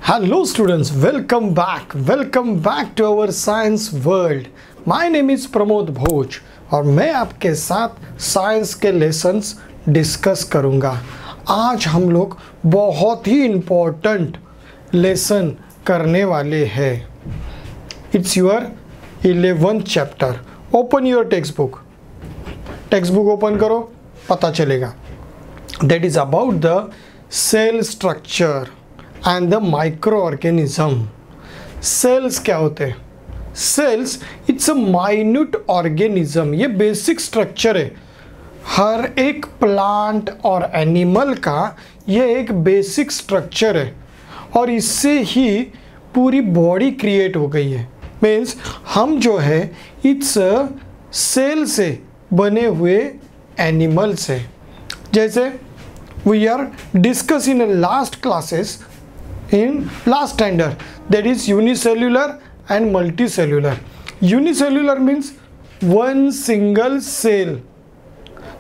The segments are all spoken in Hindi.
Hello students, welcome back to our science world. My name is Pramod भोज और मैं आपके साथ साइंस के लेसन्स डिस्कस करूंगा। आज हम लोग बहुत ही इम्पोर्टेंट लेसन करने वाले हैं। It's your 11th chapter. Open your text book open करो, पता चलेगा। That is about the cell structure and the micro organism. Cells क्या होते हैं? Cells it's a minute organism. ये बेसिक स्ट्रक्चर है। हर एक प्लांट और एनिमल का ये एक बेसिक स्ट्रक्चर है और इससे ही पूरी बॉडी क्रिएट हो गई है। मीन्स हम जो है इट्स सेल से बने हुए एनिमल्स है। जैसे we are discuss in last classes in last standard, that is unicellular and multicellular. Unicellular means one single cell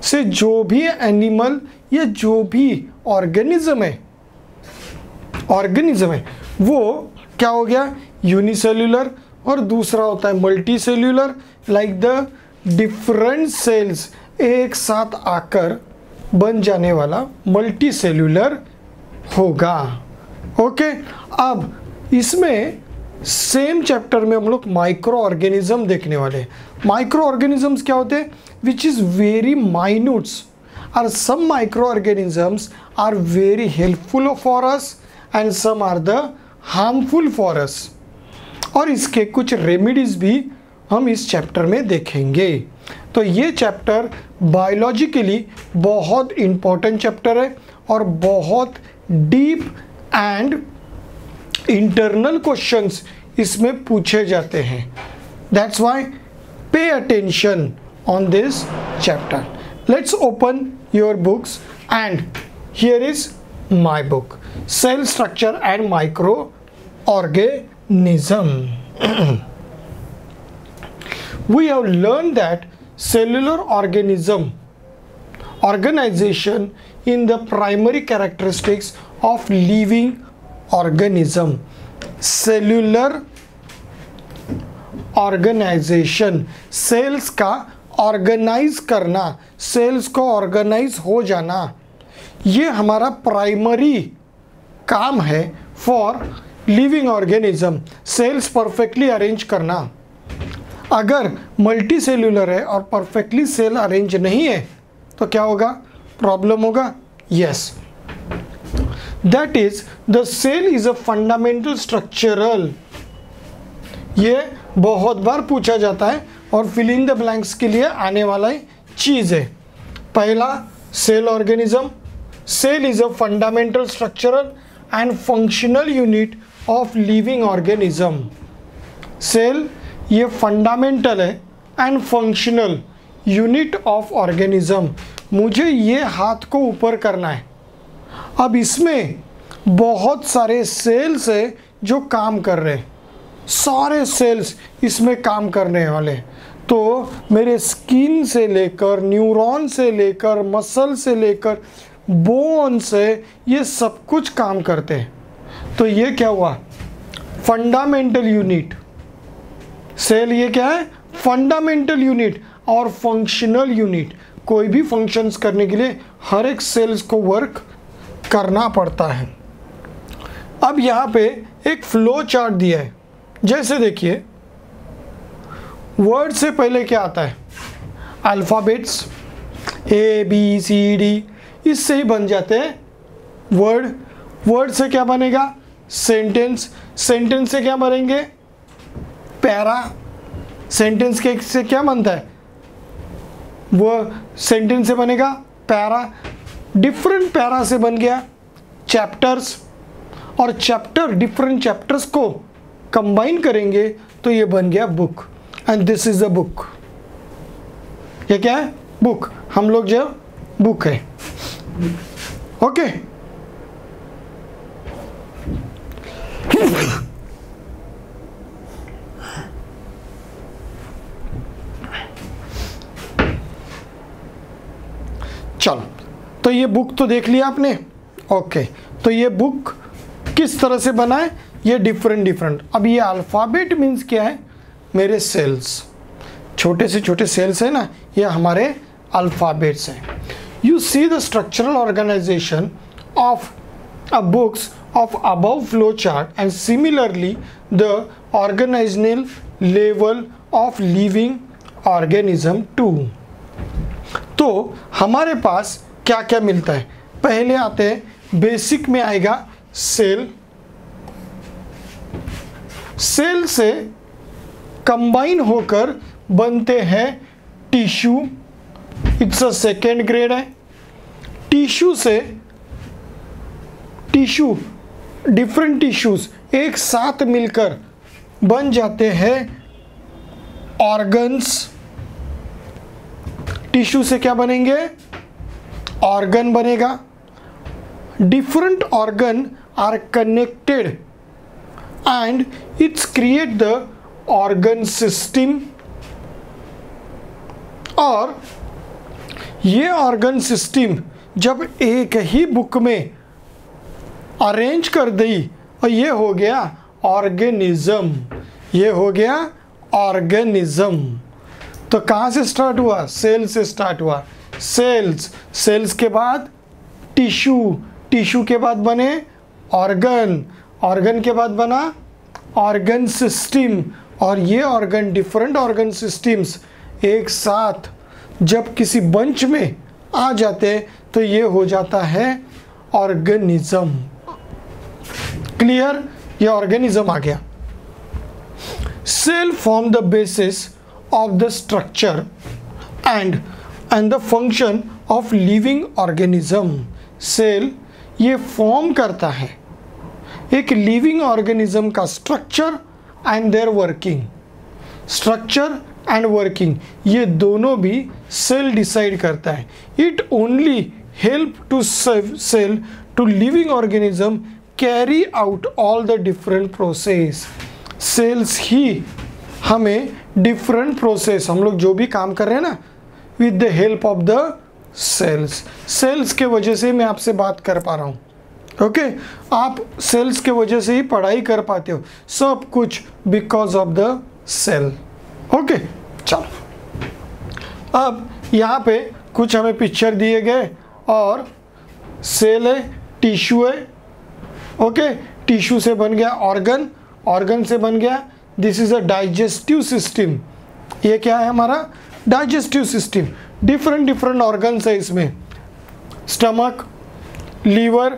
से जो भी एनिमल या जो भी ऑर्गेनिज्म है वो क्या हो गया? यूनिसेल्यूलर। और दूसरा होता है multi cellular, like the different cells एक साथ आकर बन जाने वाला मल्टी सेल्यूलर होगा। ओके अब इसमें सेम चैप्टर में हम लोग माइक्रो ऑर्गेनिज्म देखने वाले हैं। माइक्रो ऑर्गेनिजम्स क्या होते हैं? विच इज़ वेरी माइन्यूट्स और some micro organisms are very helpful for us and some are the harmful for us. और इसके कुछ रेमेडीज भी हम इस चैप्टर में देखेंगे। तो ये चैप्टर बायोलॉजिकली बहुत इम्पोर्टेंट चैप्टर है और बहुत डीप एंड इंटरनल क्वेश्चंस इसमें पूछे जाते हैं। That's why pay attention on this chapter. Let's open your books and here is my book, cell structure and micro organism. We have learned that cellular organization in the primary characteristics of living organism. Cellular organization, cells का ऑर्गेनाइज करना, सेल्स को ऑर्गेनाइज हो जाना, ये हमारा प्राइमरी काम है for living organism. Cells perfectly arrange करना। अगर मल्टी सेल्यूलर है और परफेक्टली सेल अरेंज नहीं है तो क्या होगा? प्रॉब्लम होगा। Yes, that is the cell is a fundamental structural. ये बहुत बार पूछा जाता है और फिल इन द ब्लैंक्स के लिए आने वाला चीज है। पहला, cell organism. Cell is a fundamental structural and functional unit of living organism. Cell ये फंडामेंटल है and functional unit of organism. मुझे ये हाथ को ऊपर करना है। अब इसमें बहुत सारे सेल्स है जो काम कर रहे हैं, सारे सेल्स इसमें काम करने वाले। तो मेरे स्किन से लेकर, न्यूरॉन से लेकर, मसल से लेकर, बोन से, ये सब कुछ काम करते हैं। तो ये क्या हुआ? Fundamental unit. सेल ये क्या है? फंडामेंटल यूनिट और फंक्शनल यूनिट। कोई भी फंक्शंस करने के लिए हर एक सेल्स को वर्क करना पड़ता है। अब यहाँ पे एक फ्लो चार्ट दिया है। जैसे देखिए, वर्ड से पहले क्या आता है? अल्फ़ाबेट्स ABCD, इससे ही बन जाते हैं वर्ड। वर्ड से क्या बनेगा? सेंटेंस। सेंटेंस से क्या बनेंगे? पैरा। सेंटेंस के से क्या बनता है? वो सेंटेंस से बनेगा पैरा। डिफरेंट पैरा से बन गया चैप्टर्स, और चैप्टर, डिफरेंट चैप्टर्स को कंबाइन करेंगे तो ये बन गया book. And this is a book. ये क्या है? बुक। हम लोग जो बुक है। ओके चलो, तो ये बुक तो देख लिया आपने। ओके, तो ये बुक किस तरह से बना है, ये डिफरेंट। अब ये अल्फ़ाबेट मीन्स क्या है, मेरे सेल्स, छोटे से छोटे सेल्स है ना, ये हमारे अल्फ़ाबेट्स हैं। You see the structural organisation of a books of above flow chart and similarly the organizational level of living organism too। तो हमारे पास क्या क्या मिलता है, पहले आते हैं बेसिक में आएगा सेल। सेल से कंबाइन होकर बनते हैं tissue, it's a second grade है। टिश्यू से टिश्यू डिफरेंट टिश्यूज एक साथ मिलकर बन जाते हैं ऑर्गन्स। टिश्यू से क्या बनेंगे, ऑर्गन बनेगा। Different organ are connected and it's create the organ system. और ये ऑर्गन सिस्टम जब एक ही बुक में अरेंज कर दी और ये हो गया ऑर्गेनिज्म, ये हो गया ऑर्गेनिज्म। तो कहाँ से स्टार्ट हुआ, सेल से स्टार्ट हुआ। सेल्स के बाद टिश्यू, टिश्यू के बाद बने ऑर्गन के बाद बना ऑर्गन सिस्टम। और ये ऑर्गन, डिफरेंट ऑर्गन सिस्टम्स एक साथ जब किसी बंच में आ जाते हैं तो ये हो जाता है ऑर्गेनिज्म। क्लियर, ये ऑर्गेनिज्म आ गया। Cell form the basis of the structure and the function of living organism. Cell ये फॉर्म करता है एक लिविंग ऑर्गेनिज्म का structure and their working. Structure and working ये दोनों भी सेल डिसाइड करता है। It only help to cell to living organism carry out all the different process. Cells ही हमें डिफरेंट प्रोसेस, हम लोग जो भी काम कर रहे हैं ना, with the help of the cells के वजह से मैं आपसे बात कर पा रहा हूँ। ओके, आप सेल्स के वजह से ही पढ़ाई कर पाते हो, सब कुछ because of the cell. Okay, चलो अब यहाँ पे कुछ हमें पिक्चर दिए गए और सेल है, टिश्यू है। ओके, टिश्यू से बन गया ऑर्गन, ऑर्गन से बन गया, this is a digestive system. ये क्या है हमारा डाइजेस्टिव सिस्टम। डिफरेंट ऑर्गन्स है इसमें, स्टमक, लीवर,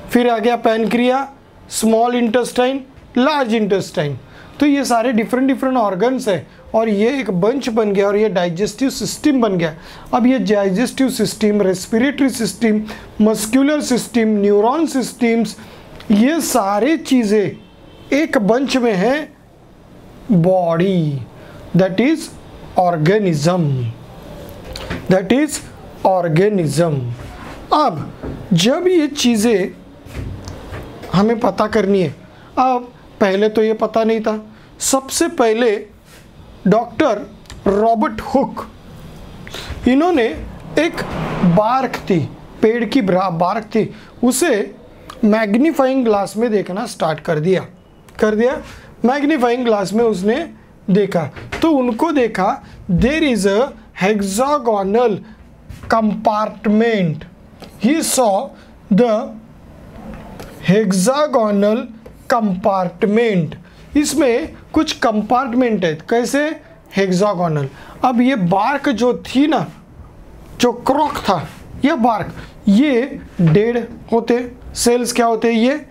फिर आ गया pancreas, small intestine, large intestine. तो ये सारे डिफरेंट ऑर्गन्स है और ये एक बंच बन गया और ये डाइजेस्टिव सिस्टम बन गया। अब ये digestive system, respiratory system, muscular system, neuron systems, ये सारे चीज़ें एक बंच में है body, that is organism, that is organism. अब जब ये चीज़ें हमें पता करनी है, अब पहले तो ये पता नहीं था। सबसे पहले डॉक्टर रॉबर्ट हुक, इन्होंने एक बार्क थी, पेड़ की बार्क थी, उसे मैग्नीफाइंग ग्लास में देखना स्टार्ट कर दिया मैग्नीफाइंग ग्लास में उसने देखा तो उनको देखा there is a hexagonal compartment. He saw the hexagonal compartment, इसमें कुछ कंपार्टमेंट है, कैसे, हेक्सागोनल। अब ये बार्क जो थी ना, जो क्रॉक था, यह बार्क, ये डेड होते सेल्स, क्या होते हैं ये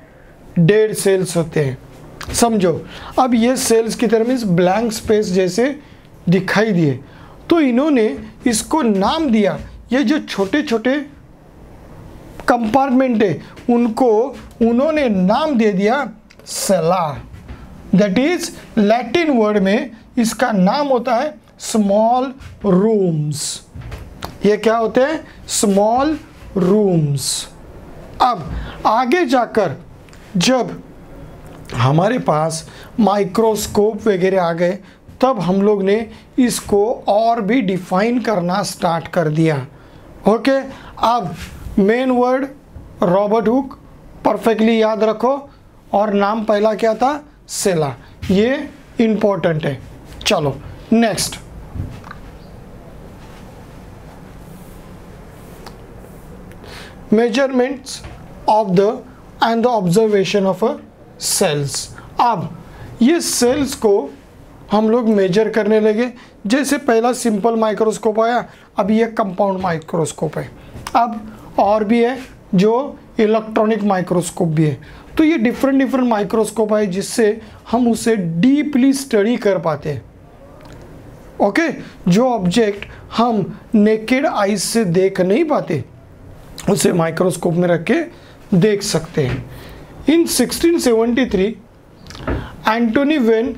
डेड सेल्स होते हैं, समझो। अब ये सेल्स की तरह मीन्स ब्लैंक स्पेस जैसे दिखाई दिए, तो इन्होंने इसको नाम दिया। ये जो छोटे छोटे कंपार्टमेंट है उनको उन्होंने नाम दे दिया सेला, दैट इज लैटिन वर्ड में इसका नाम होता है स्मॉल रूम्स। ये क्या होते हैं, स्मॉल रूम्स। अब आगे जाकर जब हमारे पास माइक्रोस्कोप वगैरह आ गए तब हम लोग ने इसको और भी डिफाइन करना स्टार्ट कर दिया। ओके, अब main word Robert Hooke perfectly याद रखो, और नाम पहला क्या था, सेला, ये इंपॉर्टेंट है। चलो next, measurements of the and the observation of a cells. अब ये सेल्स को हम लोग मेजर करने लगे। जैसे पहला सिंपल माइक्रोस्कोप आया, अब ये कंपाउंड माइक्रोस्कोप है, अब और भी है जो इलेक्ट्रॉनिक माइक्रोस्कोप भी है। तो ये डिफरेंट माइक्रोस्कोप है जिससे हम उसे डीपली स्टडी कर पाते हैं। ओके, जो ऑब्जेक्ट हम नेकेड आइज से देख नहीं पाते उसे माइक्रोस्कोप में रख के देख सकते हैं। In 1673 Antonie van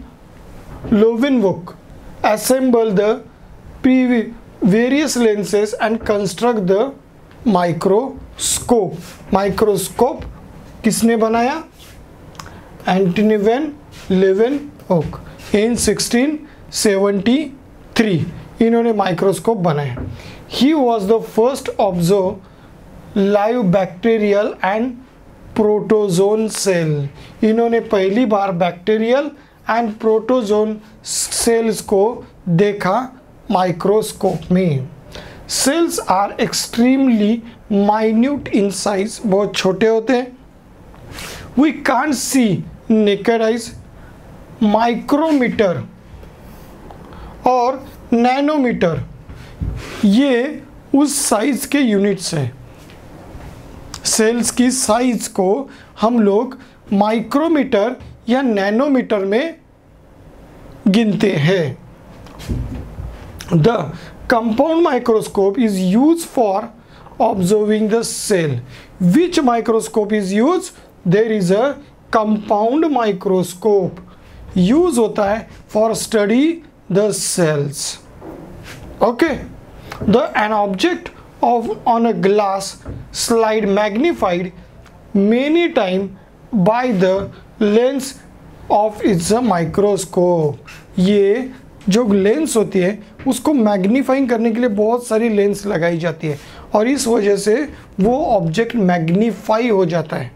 Leeuwenhoek assemble the various lenses and construct the microscope। Microscope किसने बनाया, एंटोनी वेन लोवेनवुक इन 1673 इन्होंने माइक्रोस्कोप बनाया। He was the first observe live bacterial and protozoan cell. इन्होंने पहली बार बैक्टीरियल एंड प्रोटोजोन सेल्स को देखा माइक्रोस्कोप में। Cells are extremely minute in size, बहुत छोटे होते हैं। We can't see naked eyes. Micrometre और नैनोमीटर ये उस साइज के यूनिट्स हैं। सेल्स की साइज को हम लोग माइक्रोमीटर या नैनोमीटर में गिनते हैं। The compound microscope is use for observing the cell. Which microscope is use, there is a compound microscope use होता है for study the cells. Okay, the an object of on a glass slide magnified many times by the lens of its microscope। ये जो लेंस होती है उसको मैग्नीफाइंग करने के लिए बहुत सारी लेंस लगाई जाती है और इस वजह से वो ऑब्जेक्ट मैग्नीफाई हो जाता है।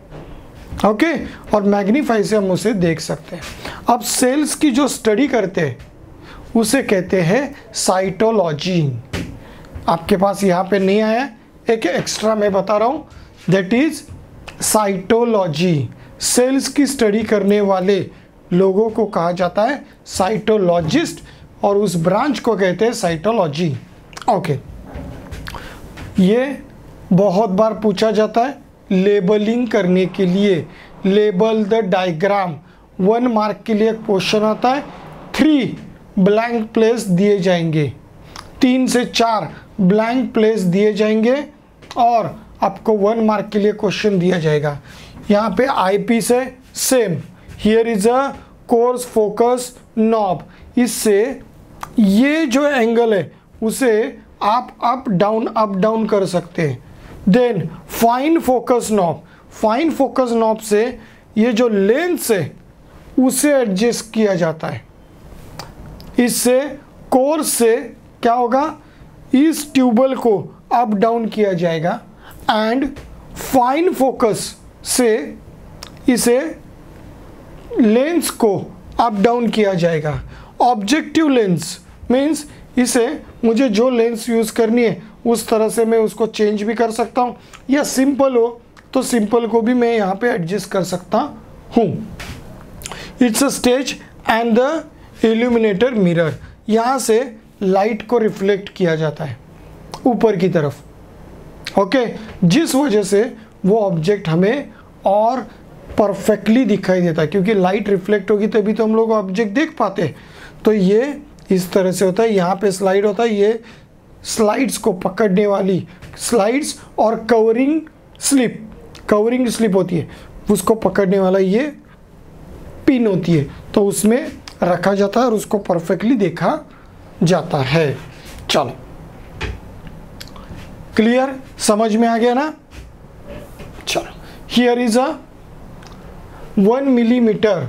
ओके, और मैग्नीफाई से हम उसे देख सकते हैं। अब सेल्स की जो स्टडी करते हैं उसे कहते हैं साइटोलॉजी। आपके पास यहाँ पे नहीं आया, एक एक्स्ट्रा मैं बता रहा हूँ, दैट इज साइटोलॉजी। सेल्स की स्टडी करने वाले लोगों को कहा जाता है साइटोलॉजिस्ट और उस ब्रांच को कहते हैं साइटोलॉजी। ओके, ये बहुत बार पूछा जाता है लेबलिंग करने के लिए। लेबल द डायग्राम, 1 मार्क के लिए क्वेश्चन आता है, 3 ब्लैंक प्लेस दिए जाएंगे, 3 से 4 ब्लैंक प्लेस दिए जाएंगे और आपको 1 मार्क के लिए क्वेश्चन दिया जाएगा। यहाँ पे आईपी से same, here is a course focus knob. इससे ये जो एंगल है उसे आप अप डाउन कर सकते हैं। Then fine focus knob, fine focus knob से ये जो लेंस है उसे एडजस्ट किया जाता है। इससे कोर्स से क्या होगा, इस ट्यूबल को अप डाउन किया जाएगा एंड फाइन फोकस से इसे लेंस को अप डाउन किया जाएगा। ऑब्जेक्टिव लेंस मीन्स इसे मुझे जो लेंस यूज़ करनी है उस तरह से मैं उसको चेंज भी कर सकता हूँ, या सिंपल हो तो सिंपल को भी मैं यहाँ पे एडजस्ट कर सकता हूँ। It's a stage and the illuminator mirror, यहाँ से लाइट को रिफ्लेक्ट किया जाता है ऊपर की तरफ। ओके, जिस वजह से वो ऑब्जेक्ट हमें और परफेक्टली दिखाई देता है, क्योंकि लाइट रिफ्लेक्ट होगी तभी तो हम लोग ऑब्जेक्ट देख पाते हैं। तो ये इस तरह से होता है, यहाँ पे स्लाइड होता है, ये स्लाइड्स को पकड़ने वाली स्लाइड्स और कवरिंग स्लिप होती है, उसको पकड़ने वाला ये पिन होती है, तो उसमें रखा जाता है और उसको परफेक्टली देखा जाता है। चलो, क्लियर, समझ में आ गया ना। चलो, here is a 1 millimetre,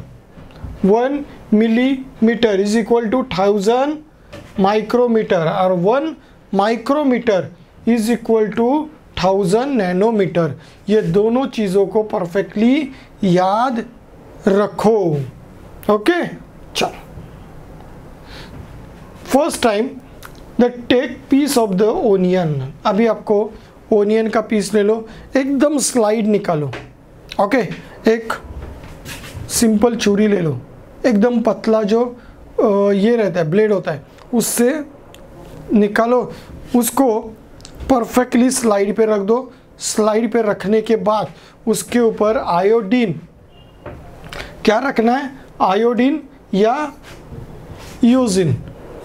1 millimetre is equal to 1000 micrometre और 1 micrometre is equal to 1000 nanometre. ये दोनों चीज़ों को परफेक्टली याद रखो। ओके, चलो first time the take piece of the onion. अभी आपको ओनियन का पीस ले लो, एकदम स्लाइड निकालो। ओके, एक सिंपल छुरी ले लो, एकदम पतला जो ये रहता है ब्लेड होता है, उससे निकालो, उसको परफेक्टली स्लाइड पे रख दो। स्लाइड पे रखने के बाद उसके ऊपर आयोडीन, क्या रखना है, आयोडीन या यूजिन,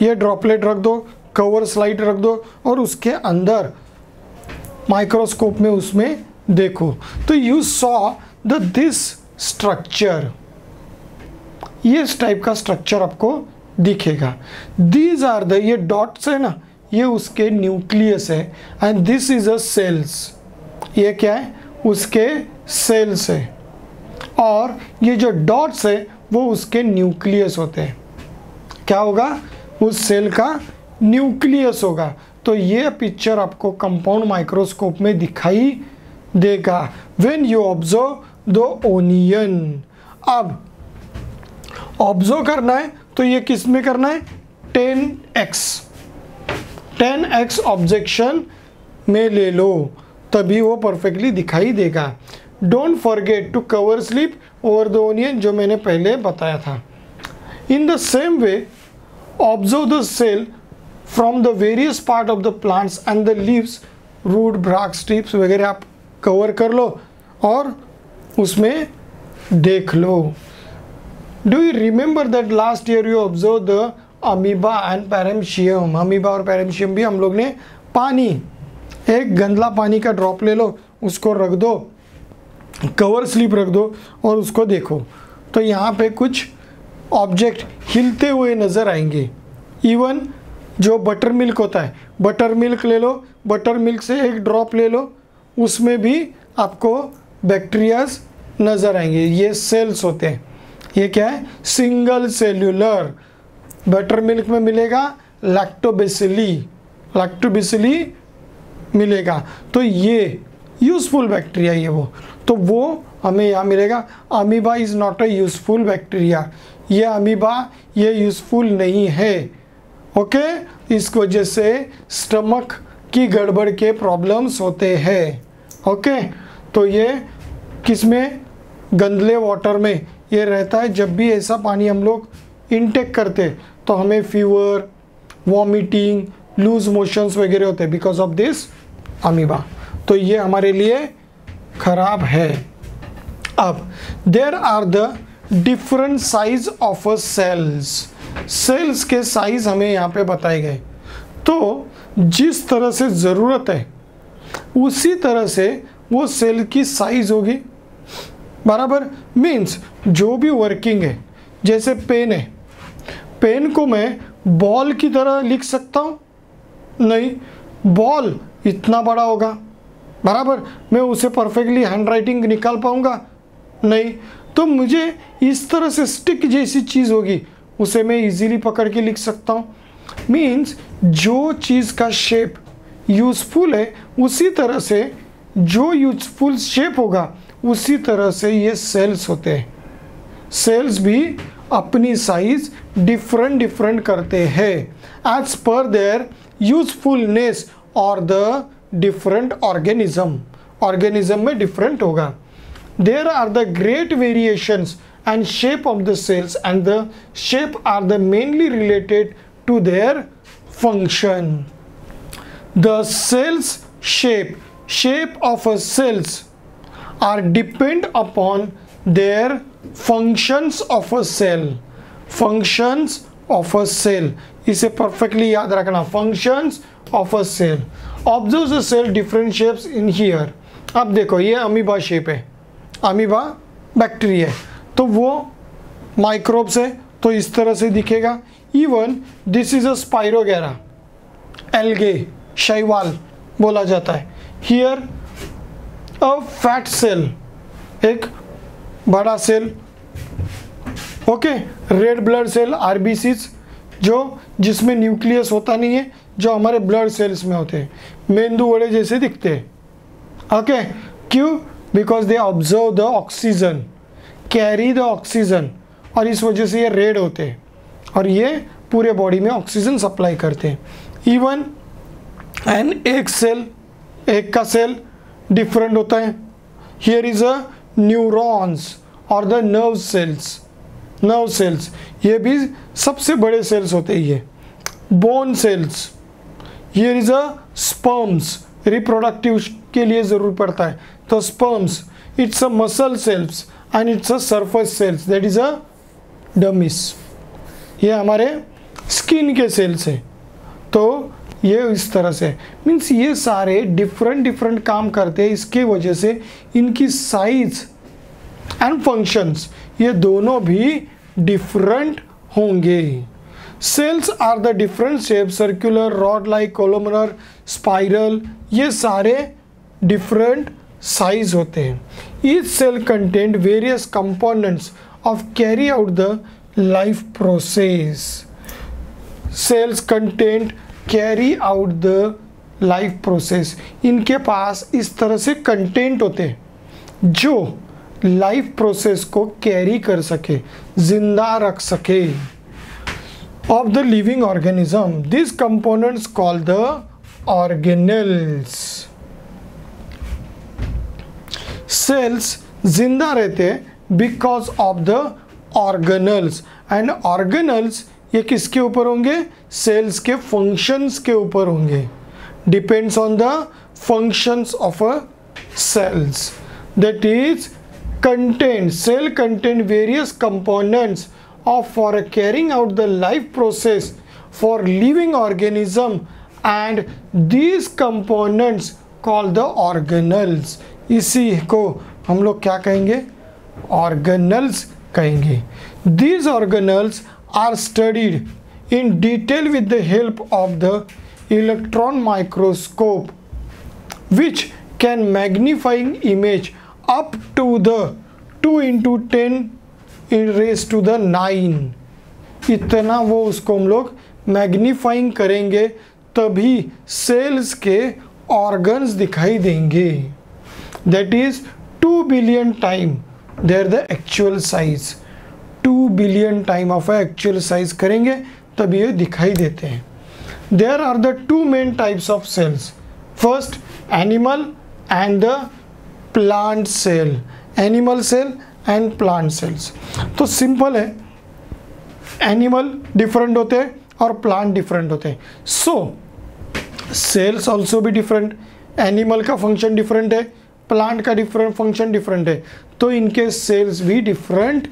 ये ड्रॉपलेट रख दो, कवर स्लाइड रख दो और उसके अंदर माइक्रोस्कोप में उसमें देखो तो यू सॉ दिस स्ट्रक्चर, ये इस टाइप का स्ट्रक्चर आपको दिखेगा। दीज आर द, ये डॉट्स है ना, ये उसके न्यूक्लियस है and this is a cells, ये क्या है, उसके सेल्स है और ये जो डॉट्स है वो उसके न्यूक्लियस होते हैं। क्या होगा, उस सेल का न्यूक्लियस होगा। तो ये पिक्चर आपको कंपाउंड माइक्रोस्कोप में दिखाई देगा when you observe the onion. अब ऑब्जर्व करना है तो ये किस में करना है, 10x ऑब्जेक्शन में ले लो, तभी वो परफेक्टली दिखाई देगा। Don't forget to cover slip over the onion, जो मैंने पहले बताया था। In the same way observe the cell from the various part of the plants and the leaves, root, bark, strips वगैरह आप कवर कर लो और उसमें देख लो। Do you remember that last year you observe the amoeba and paramecium. Amoeba और पैरामीशियम भी हम लोग ने पानी, एक गंदला पानी का ड्रॉप ले लो, उसको रख दो, कवर स्लिप रख दो और उसको देखो तो यहाँ पे कुछ ऑब्जेक्ट हिलते हुए नज़र आएंगे। इवन जो बटर मिल्क होता है, बटर मिल्क ले लो, बटर मिल्क से एक ड्रॉप ले लो, उसमें भी आपको बैक्टीरियाज नज़र आएंगे। ये सेल्स होते हैं। ये क्या है, सिंगल सेल्यूलर। बटर मिल्क में मिलेगा लैक्टोबैसिली, लैक्टोबैसिली मिलेगा, तो ये यूज़फुल बैक्टीरिया ये तो वो हमें यहाँ मिलेगा। Amoeba is not a useful bacteria, ये अमीबा ये यूज़फुल नहीं है। ओके, इस वजह से स्टमक की गड़बड़ के प्रॉब्लम्स होते हैं। ओके, तो ये किसमें, गंदले वाटर में ये रहता है। जब भी ऐसा पानी हम लोग इनटेक करते तो हमें फीवर, वॉमिटिंग, लूज मोशंस वगैरह होते हैं बिकॉज ऑफ दिस अमीबा। तो ये हमारे लिए खराब है। अब there are the different size of a cells, cells के साइज हमें यहाँ पे बताए गए। तो जिस तरह से ज़रूरत है उसी तरह से वो सेल की साइज होगी, बराबर। मीन्स जो भी वर्किंग है, जैसे पेन है, पेन को मैं बॉल की तरह लिख सकता हूँ, नहीं, बॉल इतना बड़ा होगा, बराबर। मैं उसे परफेक्टली हैंडराइटिंग निकाल पाऊँगा, नहीं। तो मुझे इस तरह से स्टिक जैसी चीज़ होगी, उसे मैं इजीली पकड़ के लिख सकता हूँ। मीन्स जो चीज़ का शेप यूज़फुल है उसी तरह से जो यूज़फुल शेप होगा उसी तरह से ये सेल्स होते हैं। सेल्स भी अपनी साइज डिफरेंट करते हैं एज पर देयर यूज़फुलनेस और द डिफरेंट ऑर्गेनिज्म में डिफरेंट होगा। There are the great variations and shape of the cells, and the shape are the mainly related to their function. The cells shape of a cells are depend upon their functions of a cell. Functions of a cell, इसे perfectly याद रखना, functions of a cell. Observe the cell different shapes in here. अब देखो ये अमीबा शेप है, अमीबा बैक्टीरिया है तो वो माइक्रोब्स है तो इस तरह से दिखेगा। Even this is a spirogyra, algae, शैवाल बोला जाता है। हियर अ फैट सेल, एक बड़ा cell, okay. Red blood cell, RBCs, जो जिसमें न्यूक्लियस होता नहीं है, जो हमारे ब्लड सेल्स में होते हैं, मेंदू वड़े जैसे दिखते हैं, ओके, क्यों? Because they observe the oxygen, carry the oxygen, और इस वजह से ये रेड होते हैं और ये पूरे बॉडी में ऑक्सीजन सप्लाई करते हैं। इवन एंड एक सेल, एक का सेल डिफरेंट होता है। हियर इज अ न्यूरॉन्स और the nerve cells, nerve cells ये भी सबसे बड़े सेल्स होते हैं। ये bone cells, here is a sperms, reproductive के लिए जरूर पड़ता है तो sperms, it's a muscle cells and it's a surface cells, that is a dermis. ये हमारे स्किन के सेल्स हैं। तो ये इस तरह से मीन्स ये सारे डिफरेंट काम करते हैं, इसके वजह से इनकी साइज एंड फंक्शंस ये दोनों भी डिफरेंट होंगे। Cells are the different shape, circular, rod like, columnar, spiral, ये सारे डिफरेंट साइज होते हैं। Each cell content various components of carry out the life process. Cells content carry out the life process, इनके पास इस तरह से कंटेंट होते हैं जो लाइफ प्रोसेस को कैरी कर सके, जिंदा रख सके। Of the living organism, this components called the organelles. Cells जिंदा रहते because of the organelles, and organelles ये किसके ऊपर होंगे? सेल्स के फंक्शंस के ऊपर होंगे। Depends on the functions of a cells, that is contain, cell contain various components of for carrying out the life process for living organism, and these components called the organelles. इसी को हम लोग क्या कहेंगे? organelles कहेंगे। These organelles are studied in detail with the help of the electron microscope, which can magnifying image up to the 2 into 10 raised to the 9, इतना वो उसको हम लोग मैग्नीफाइंग करेंगे तभी सेल्स के ऑर्गन्स दिखाई देंगे। That is 2 billion time their the actual size, 2 billion time of actual size करेंगे तभी ये दिखाई देते हैं। There are the 2 main types of cells, first animal and the plant cell, animal cell and plant cells. तो सिंपल है, एनिमल डिफरेंट होते हैं और प्लांट डिफरेंट होते हैं। सो सेल्स ऑल्सो भी डिफरेंट, एनिमल का फंक्शन डिफरेंट है, प्लांट का डिफरेंट फंक्शन डिफरेंट है, तो इनके सेल्स भी डिफरेंट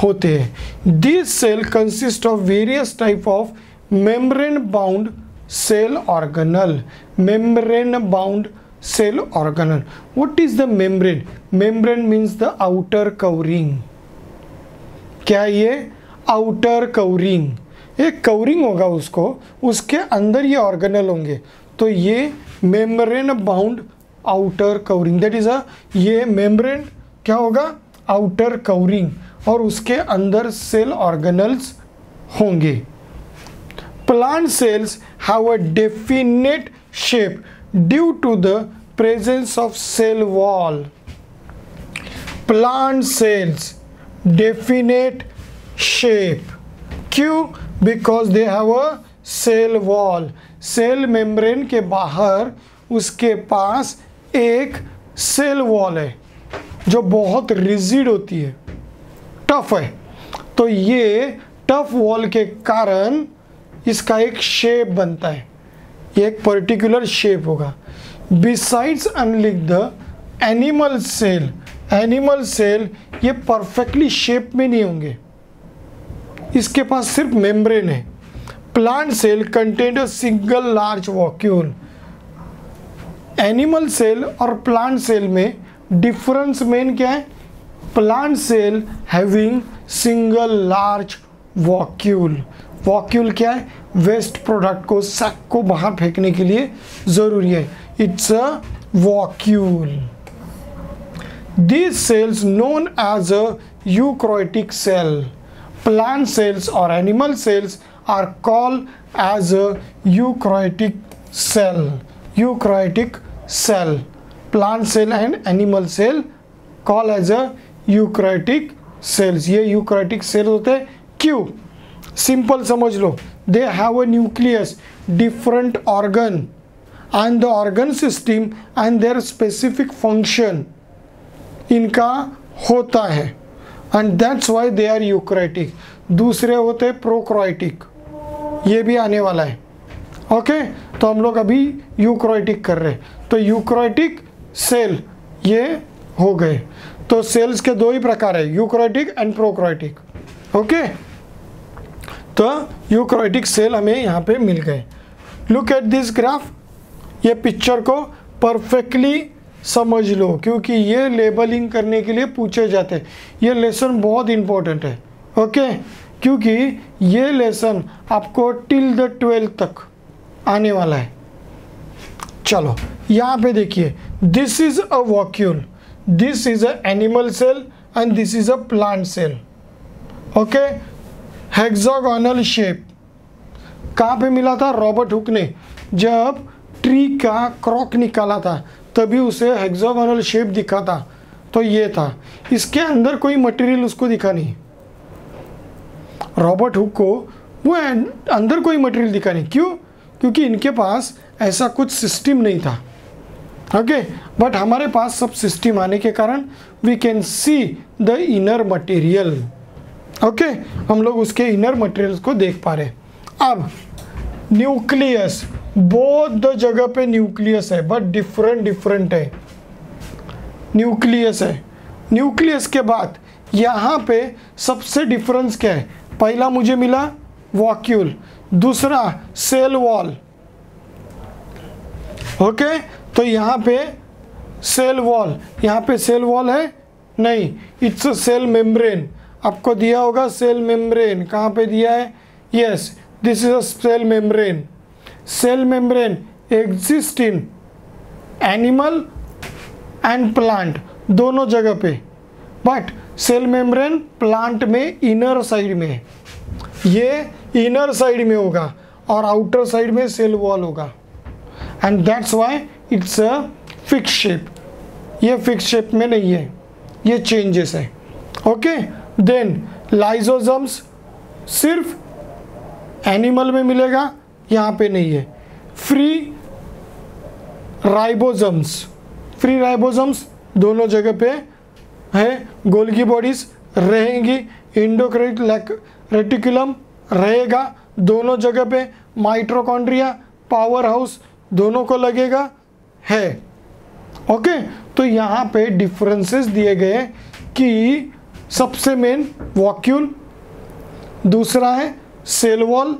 होते हैं। This cell consist of various type of membrane bound cell organelle, membrane bound cell organelle. What is the membrane? Membrane means the outer covering. क्या ये outer covering, एक कवरिंग होगा उसको, उसके अंदर ये ऑर्गेनल होंगे, तो ये membrane bound outer covering, that is ये मेम्ब्रेन क्या होगा? आउटर कवरिंग, और उसके अंदर सेल ऑर्गेनल्स होंगे। Plant cells have a definite shape due to the presence of cell wall. Plant cells definite shape, क्यों? Because they have a cell wall, cell membrane के बाहर उसके पास एक सेल वॉल है जो बहुत रिजिड होती है, टफ है। तो ये टफ वॉल के कारण इसका एक शेप बनता है, ये एक पर्टिकुलर शेप होगा। Besides unlike the animal cell, animal cell ये परफेक्टली शेप में नहीं होंगे, इसके पास सिर्फ मेम्ब्रेन है। Plant cell contain a single large vacuole. Animal cell और प्लांट सेल में डिफरेंस मेन क्या है? Plant cell having single large vacuole, vacuole क्या है? वेस्ट प्रोडक्ट को, सैक को बाहर फेंकने के लिए जरूरी है, it's a vacuole. These cells known as a eukaryotic cell, plant cells or animal cells are called as a eukaryotic cell, eukaryotic cell, plant cell and animal cell call as a eukaryotic cells. ये यूकैरियोटिक सेल होते हैं। क्यों? सिंपल समझ लो, they have a nucleus, different organ and the organ system and their specific function इनका होता है, and that's why they are eukaryotic. दूसरे होते हैं प्रोकैरियोटिक, ये भी आने वाला है। ओके, तो हम लोग अभी यूकैरियोटिक कर रहे हैं। तो यूकैरियोटिक सेल ये हो गए। तो सेल्स के दो ही प्रकार है, यूकैरियोटिक एंड प्रोकैरियोटिक। ओके, तो यूकैरियोटिक सेल हमें यहाँ पे मिल गए। लुक एट दिस ग्राफ, ये पिक्चर को परफेक्टली समझ लो क्योंकि ये लेबलिंग करने के लिए पूछे जाते हैं। ये लेसन बहुत इंपॉर्टेंट है। ओके, क्योंकि ये लेसन आपको टिल द 12th तक आने वाला है। चलो यहाँ पे देखिए, this is a vacuole, this is a animal cell and this is a plant cell. Okay, hexagonal shape कहाँ पे मिला था? रॉबर्ट हुक ने जब ट्री का क्रॉक निकाला था तभी उसे हेक्सागोनल शेप दिखा था। तो ये था, इसके अंदर कोई मटेरियल उसको दिखा नहीं। रॉबर्ट हुक को वो अंदर कोई मटेरियल दिखा नहीं। क्यों? क्योंकि इनके पास ऐसा कुछ सिस्टम नहीं था। ओके, बट हमारे पास सब सिस्टम आने के कारण we can see the inner material. Okay, हम लोग उसके इनर मटेरियल को देख पा रहे। अब न्यूक्लियस, बहुत जगह पे न्यूक्लियस है बट डिफरेंट है। न्यूक्लियस है। न्यूक्लियस के बाद यहाँ पे सबसे डिफरेंस क्या है? पहला मुझे मिला वॉक्यूल, दूसरा सेल वॉल। ओके, तो यहाँ पे सेल वॉल, यहाँ पे सेल वॉल है नहीं, इट्स अ सेल मेम्ब्रेन। आपको दिया होगा सेल मेम्ब्रेन, कहाँ पे दिया है? Yes, this is a cell membrane. Cell membrane exist in animal and plant, दोनों जगह पे, बट सेल मेम्ब्रेन प्लांट में इनर साइड में है, ये इनर साइड में होगा और आउटर साइड में सेल वॉल होगा, and that's why it's a fix shape. ये फिक्स शेप में नहीं है, ये चेंजेस है। ओके, देन लाइसोसोम्स सिर्फ एनिमल में मिलेगा, यहाँ पे नहीं है। फ्री राइबोसोम्स दोनों जगह पे है। गोल्गी बॉडीज रहेंगी, एंडोक्राइन रेटिकुलम रहेगा दोनों जगह पे। माइटोकॉन्ड्रिया, पावर हाउस दोनों को लगेगा है। ओके, तो यहाँ पे डिफरेंसेस दिए गए कि सबसे मेन वॉक्यूल, दूसरा है सेल वॉल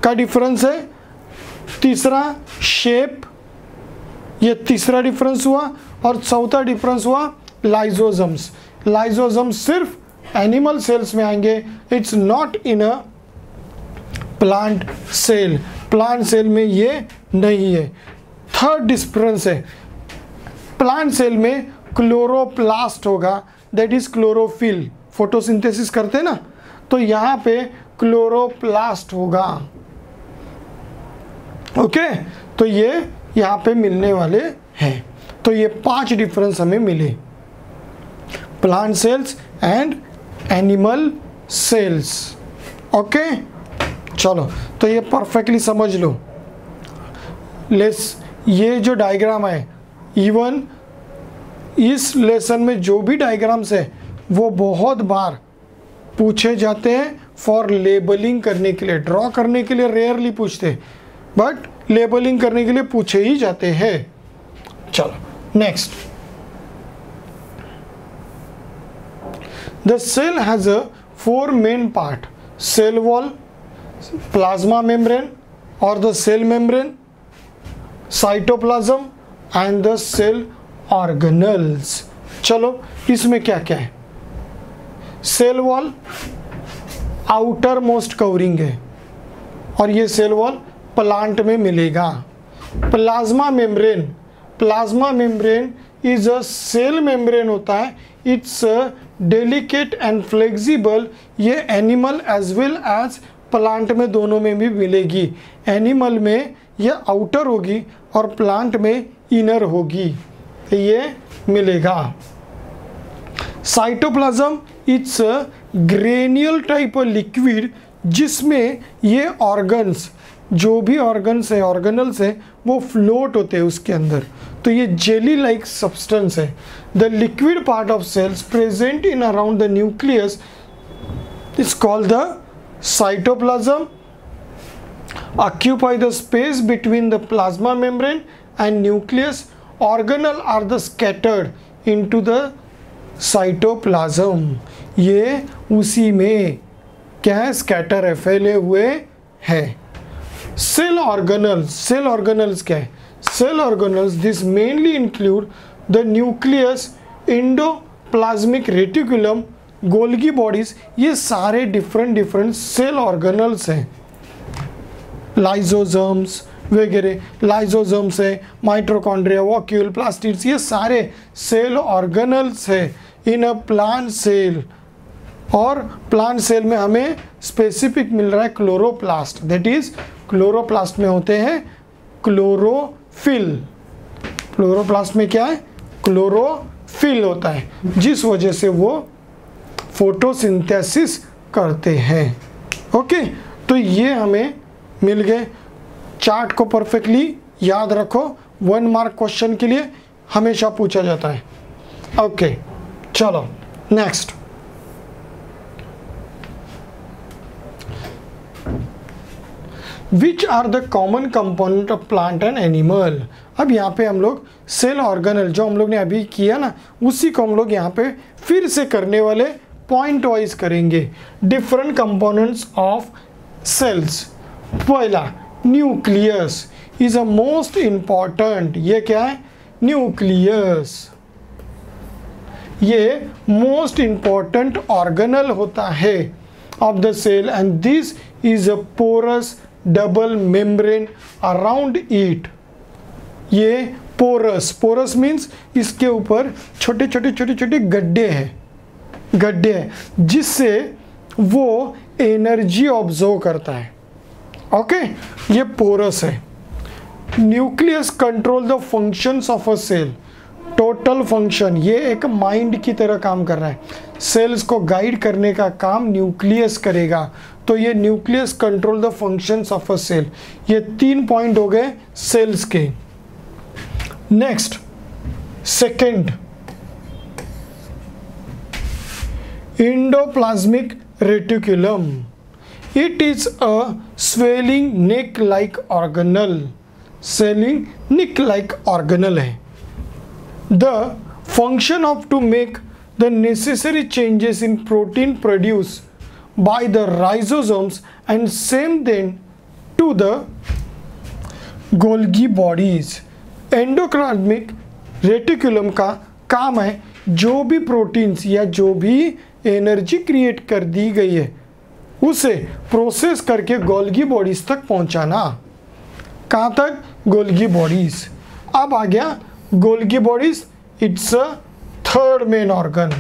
का डिफरेंस है, तीसरा शेप, ये तीसरा डिफरेंस हुआ, और चौथा डिफरेंस हुआ लाइसोसोम्स। लाइसोसोम्स सिर्फ एनिमल सेल्स में आएंगे, it's not in a plant cell. Plant cell में ये नहीं है। थर्ड डिफरेंस है, प्लांट सेल में क्लोरोप्लास्ट होगा, दैट इज क्लोरोफिल, फोटोसिंथेसिस करते हैं ना, तो यहाँ पे क्लोरोप्लास्ट होगा। ओके, तो ये यहाँ पे मिलने वाले हैं। तो ये 5 डिफरेंस हमें मिले, plant cells and animal cells. Okay, चलो तो ये परफेक्टली समझ लो। ये जो डायग्राम है, इवन इस लेसन में जो भी डायग्राम्स है वो बहुत बार पूछे जाते हैं फॉर लेबलिंग करने के लिए। ड्रॉ करने के लिए रेयरली पूछते, बट लेबलिंग करने के लिए पूछे ही जाते हैं। चलो next, the cell has a 4 main part, cell wall, plasma membrane और the cell membrane, cytoplasm and the cell organelles. चलो इसमें क्या क्या है? Cell wall outermost covering है और ये सेल वॉल प्लांट में मिलेगा। Plasma membrane is a cell membrane होता है, इट्स डेलिकेट एंड फ्लेक्सिबल। ये animal as well as plant में दोनों में भी मिलेगी। एनिमल में ये आउटर होगी और प्लांट में इनर होगी। ये मिलेगा। Cytoplasm it's granule type liquid जिसमें ये ऑर्गन्स, जो भी ऑर्गन्स है, ऑर्गेनल्स है, वो फ्लोट होते हैं उसके अंदर। तो ये जेली लाइक सब्सटेंस है। The liquid part of cells present in around the nucleus is called the cytoplasm, occupy the space between the plasma membrane and nucleus. Organelle are the scattered into the cytoplasm. ये उसी में क्या है, स्कैटर है, फैले हुए हैं। सेल ऑर्गेनल्स, सेल ऑर्गेनल्स क्या है? Cell organelles this mainly include the nucleus, endoplasmic reticulum, Golgi bodies. ये सारे डिफरेंट सेल ऑर्गेनल्स हैं। लाइजोसोम्स वगैरह, लाइजोसोम्स है, माइटोकॉन्ड्रिया, वॉक्यूल, प्लास्टिड्स, ये सारे सेल ऑर्गेनल्स है इन अ प्लांट सेल। और प्लांट सेल में हमें स्पेसिफिक मिल रहा है क्लोरोप्लास्ट, दैट इज क्लोरोप्लास्ट में होते हैं क्लोरोफिल। क्लोरोप्लास्ट में क्या है? क्लोरोफिल होता है, जिस वजह से वो फोटोसिंथेसिस करते हैं। ओके, तो ये हमें मिल गए। चार्ट को परफेक्टली याद रखो, 1 मार्क क्वेश्चन के लिए हमेशा पूछा जाता है। ओके, चलो next. Which are the common component of plant and animal. अब यहाँ पे हम लोग सेल ऑर्गेनल जो हम लोग ने अभी किया ना, उसी को हम लोग यहाँ पे फिर से करने वाले, पॉइंट वाइज करेंगे। Different components of cells. पहला nucleus is a most important, ये क्या है? न्यूक्लियस, ये मोस्ट इंपॉर्टेंट ऑर्गेनल होता है of the cell and this is a porous double membrane around it. ये पोरस, पोरस मीन्स इसके ऊपर छोटे छोटे गड्ढे हैं, जिससे वो एनर्जी ऑब्जर्व करता है। ओके, ये पोरस है। Nucleus control the functions of a cell, total function, ये एक माइंड की तरह काम कर रहा है। सेल्स को गाइड करने का काम न्यूक्लियस करेगा, तो ये nucleus control the functions of a cell. ये 3 पॉइंट हो गए सेल्स के। Next, second, endoplasmic reticulum. It is a swelling neck-like organelle. Swelling neck-like organelle है। The function of to make the necessary changes in protein produced by the ribosomes and send them to the Golgi bodies. Endoplasmic reticulum का काम है जो भी प्रोटीन्स या जो भी एनर्जी क्रिएट कर दी गई है उसे प्रोसेस करके गोल्गी बॉडीज तक पहुंचाना। कहाँ तक? Golgi bodies. अब आ गया Golgi bodies, it's a third main organ,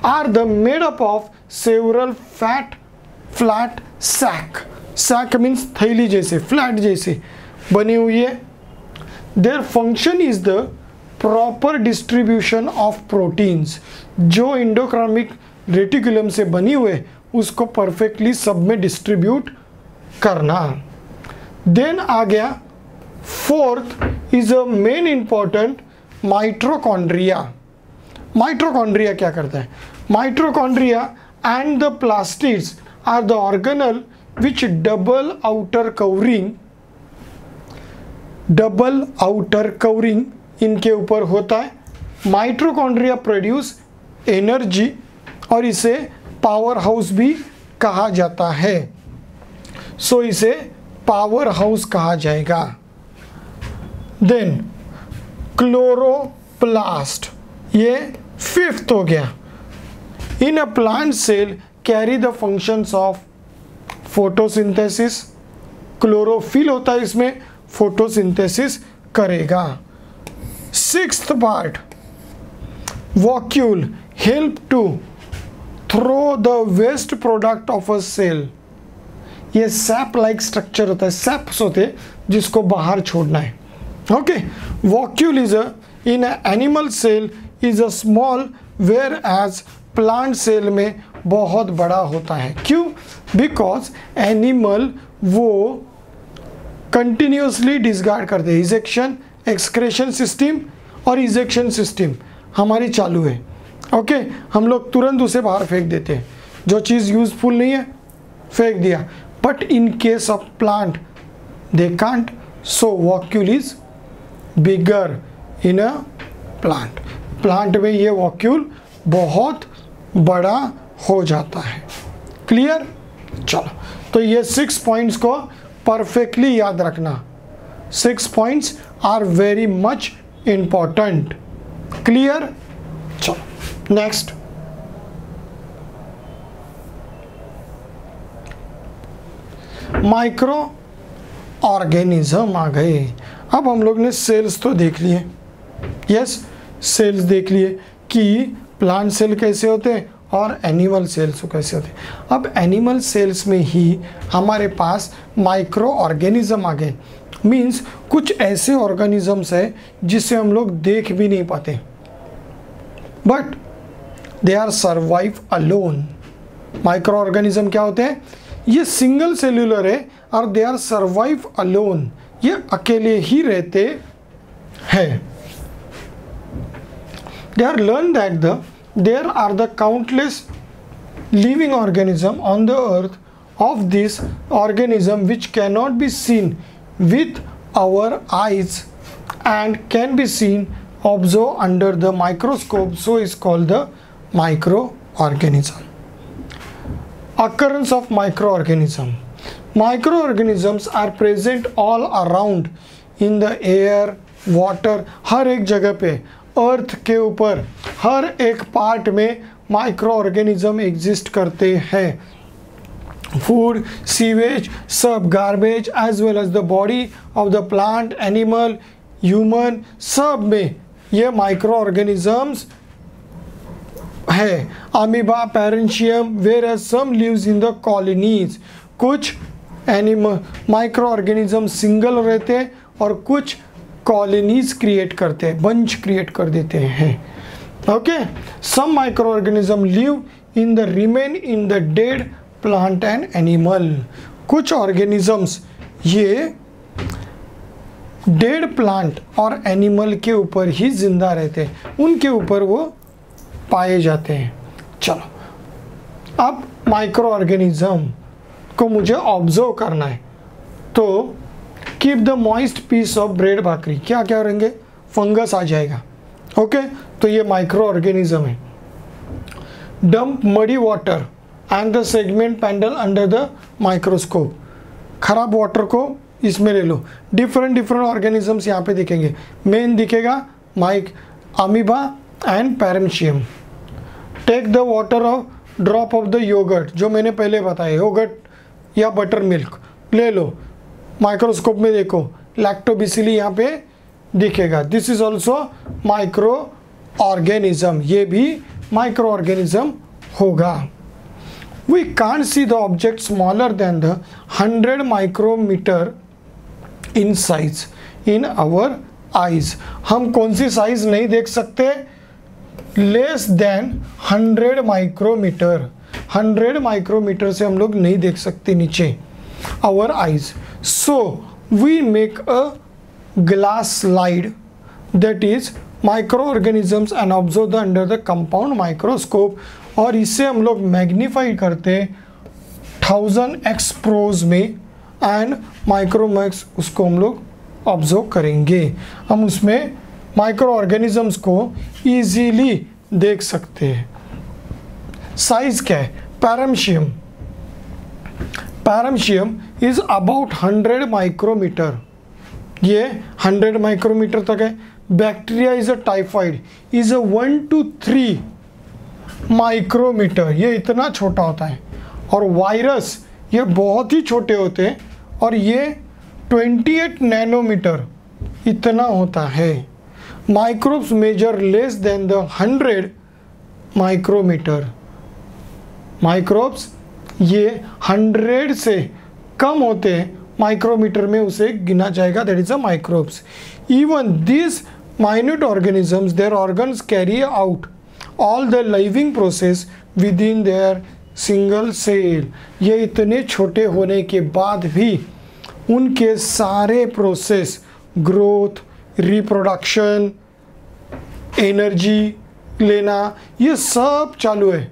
are the made up of several flat sac. Sac means थैली जैसे, फ्लैट जैसे बनी हुई है। Their function is the proper distribution of proteins. जो एंडोप्लाज्मिक रेटिकुलम से बनी हुए उसको परफेक्टली सब में डिस्ट्रीब्यूट करना। देन आ गया fourth is a main important mitochondria. Mitochondria क्या करता है? Mitochondria and the plastids are the organelle which double outer covering इनके ऊपर होता है। माइटोकॉन्ड्रिया प्रोड्यूस एनर्जी और इसे पावर हाउस भी कहा जाता है, सो इसे पावर हाउस कहा जाएगा। देन क्लोरोप्लास्ट, ये फिफ्थ हो गया। In a plant cell carry the functions of photosynthesis. Chlorophyll होता है इसमें, फोटोसिंथेसिस करेगा। Sixth part, vacuole help to throw the waste product of a cell. ये सैप लाइक स्ट्रक्चर होता है, सैप्स होते हैं जिसको बाहर छोड़ना है। Okay, vacuole is a in animal cell is a small whereas plant cell में बहुत बड़ा होता है। क्यों? बिकॉज एनिमल वो कंटिन्यूसली डिस्कार्ड करते हैं। इजेक्शन, एक्सक्रेशन सिस्टम और इजेक्शन सिस्टम हमारी चालू है। ओके, हम लोग तुरंत उसे बाहर फेंक देते हैं, जो चीज़ यूजफुल नहीं है फेंक दिया। But in case of plant they can't, so vacuole is bigger in a plant. Plant में ये वॉक्यूल बहुत बड़ा हो जाता है। क्लियर? चलो, तो ये 6 पॉइंट्स को परफेक्टली याद रखना। 6 points are very much important. Clear? चलो नेक्स्ट, माइक्रो ऑर्गेनिज्म आ गए। अब हम लोग ने सेल्स तो देख लिए, यस, सेल्स देख लिए कि प्लांट सेल कैसे होते हैं और एनिमल सेल्स कैसे होते हैं। अब एनिमल सेल्स में ही हमारे पास माइक्रो ऑर्गेनिज्म आ गए। मीन्स कुछ ऐसे ऑर्गेनिजम्स है जिसे हम लोग देख भी नहीं पाते, but they are survive alone. Micro organism क्या होते हैं? ये सिंगल सेल्यूलर है और दे आर सर्वाइव अलोन, ये अकेले ही रहते हैं। They are learned that there are the countless living organisms on the earth. Of this organism which cannot be seen with our eyes and can be seen observed under the microscope, so is called the microorganism. Occurrence of microorganism. Microorganisms are present all around in the air, water, हर एक जगह पे, अर्थ के ऊपर हर एक पार्ट में माइक्रो ऑर्गेनिज्म एग्जिस्ट करते हैं। फूड, सीवेज, सब garbage as well as the body of the plant, animal, human, सब में ये माइक्रो ऑर्गेनिजम्स है। Amoeba, paramecium, whereas some lives in the colonies. कुछ एनिमल माइक्रो ऑर्गेनिज्म सिंगल रहते हैं और कुछ कॉलोनीज क्रिएट करते हैं, बंच क्रिएट कर देते हैं। Okay, some micro organism live in the remain in the dead plant and animal. कुछ ऑर्गेनिजम्स ये डेड प्लांट और एनिमल के ऊपर ही जिंदा रहते हैं, उनके ऊपर वो पाए जाते हैं। चलो, अब माइक्रो ऑर्गेनिज्म को मुझे ऑब्जर्व करना है, तो keep the moist piece of bread भाकरी, क्या क्या रहेंगे? फंगस आ जाएगा। ओके, तो ये माइक्रो ऑर्गेनिज्म है। Damp muddy water and the segment paddle under the microscope. खराब वाटर को इसमें ले लो। डिफरेंट ऑर्गेनिजम्स यहाँ पे दिखेंगे। मेन दिखेगा amoeba and paramecium. Take the water of drop of the yogurt, जो मैंने पहले बताया, योगर्ट या बटर मिल्क ले लो। माइक्रोस्कोप में देखो, लैक्टोबैसिली यहाँ पे दिखेगा। This is also micro organism, ये भी माइक्रो ऑर्गेनिज्म होगा। We can't see the object smaller than the 100 micrometer in size in our eyes. हम कौन सी साइज नहीं देख सकते? Less than 100 micrometer. 100 माइक्रोमीटर से हम लोग नहीं देख सकते नीचे, our eyes. So we make a glass slide, that is microorganisms, and observe the under the compound microscope, और इसे हम लोग मैग्नीफाई करते 1000x प्रोज में एंड माइक्रोमैक्स उसको हम लोग ऑब्जर्व करेंगे। हम उसमें माइक्रो ऑर्गेनिजम्स को ईजीली देख सकते हैं। साइज क्या है? Paramecium, paramecium is about 100 micrometer, ये 100 माइक्रोमीटर तक है। Bacteria is a typhoid is a 1 to 3 micrometer, ये इतना छोटा होता है। और वायरस ये बहुत ही छोटे होते हैं और ये 28 नैनोमीटर इतना होता है। Microbes measure less than the 100 micrometer. Microbes ये 100 से कम होते हैं माइक्रोमीटर में, उसे गिना जाएगा, that is a microbes. Even this minute organisms, their organs carry out all the living process within their single cell. ये इतने छोटे होने के बाद भी उनके सारे प्रोसेस, ग्रोथ, रिप्रोडक्शन, एनर्जी लेना, ये सब चालू है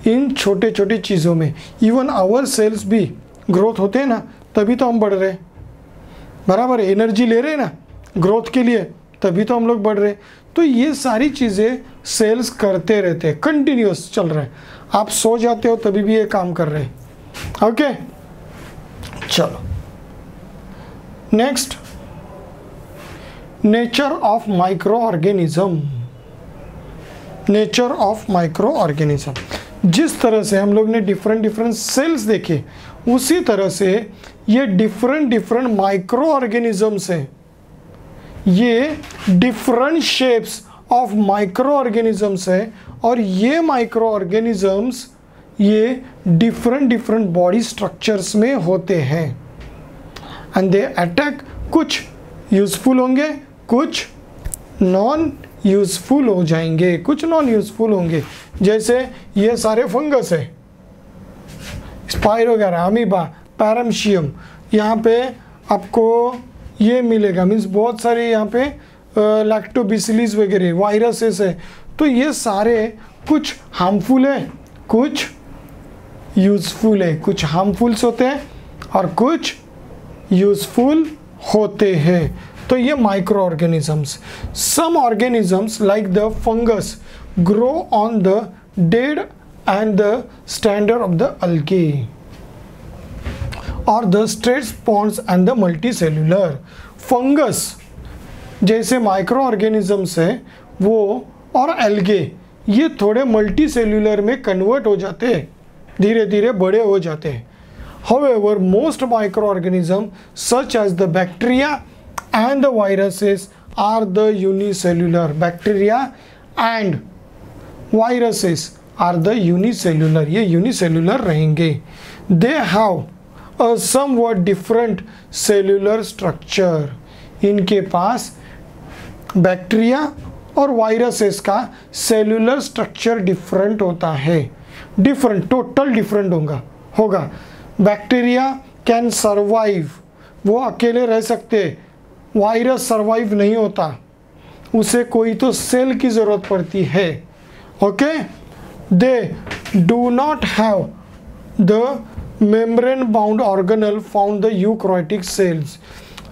इन छोटे छोटे चीज़ों में. इवन आवर सेल्स भी ग्रोथ होते हैं ना, तभी तो हम बढ़ रहे हैं. बराबर, एनर्जी ले रहे हैं ना ग्रोथ के लिए, तभी तो हम लोग बढ़ रहे हैं. तो ये सारी चीज़ें सेल्स करते रहते हैं, कंटिन्यूस चल रहे हैं. आप सो जाते हो तभी भी ये काम कर रहे हैं. ओके, चलो next, nature of micro organism. Nature of micro organism, जिस तरह से हम लोग ने डिफरेंट सेल्स देखे, उसी तरह से ये डिफरेंट माइक्रो ऑर्गेनिजम्स हैं. ये different shapes of micro organisms है, और ये माइक्रो ऑर्गेनिजम्स ये डिफरेंट बॉडी स्ट्रक्चर्स में होते हैं. एंड दे अटैक, कुछ यूजफुल होंगे, कुछ नॉन यूजफुल हो जाएंगे, कुछ नॉन यूजफुल होंगे. जैसे ये सारे फंगस है, स्पाइरोगैरा, अमीबा, पैरामीशियम, यहाँ पे आपको ये मिलेगा, मीन्स बहुत सारे यहाँ पे लैक्टोबैसिलस वगैरह वायरसेस है. तो ये सारे कुछ हार्मफुल है, कुछ यूजफुल है, कुछ हार्मफुल्स होते हैं और कुछ यूजफुल होते हैं. तो ये microorganisms. Some organisms like the fungus grow on the dead and the standard of the algae और the straight spawns and the multicellular. Fungus जैसे माइक्रो ऑर्गेनिजम्स है वो, और एल्गे, ये थोड़े मल्टीसेल्युलर में कन्वर्ट हो जाते हैं, धीरे धीरे बड़े हो जाते हैं. However, most microorganisms such as the bacteria and the viruses are the unicellular. Bacteria and viruses are the unicellular. ये unicellular रहेंगे. They have a somewhat different cellular structure. इनके पास बैक्टीरिया और वायरसेस का सेलुलर स्ट्रक्चर डिफरेंट होता है. डिफरेंट, टोटल डिफरेंट होगा. बैक्टीरिया कैन सर्वाइव, वो अकेले रह सकते. वायरस सर्वाइव नहीं होता, उसे कोई तो सेल की ज़रूरत पड़ती है. Okay, they do not have the membrane bound organelle found the eukaryotic cells.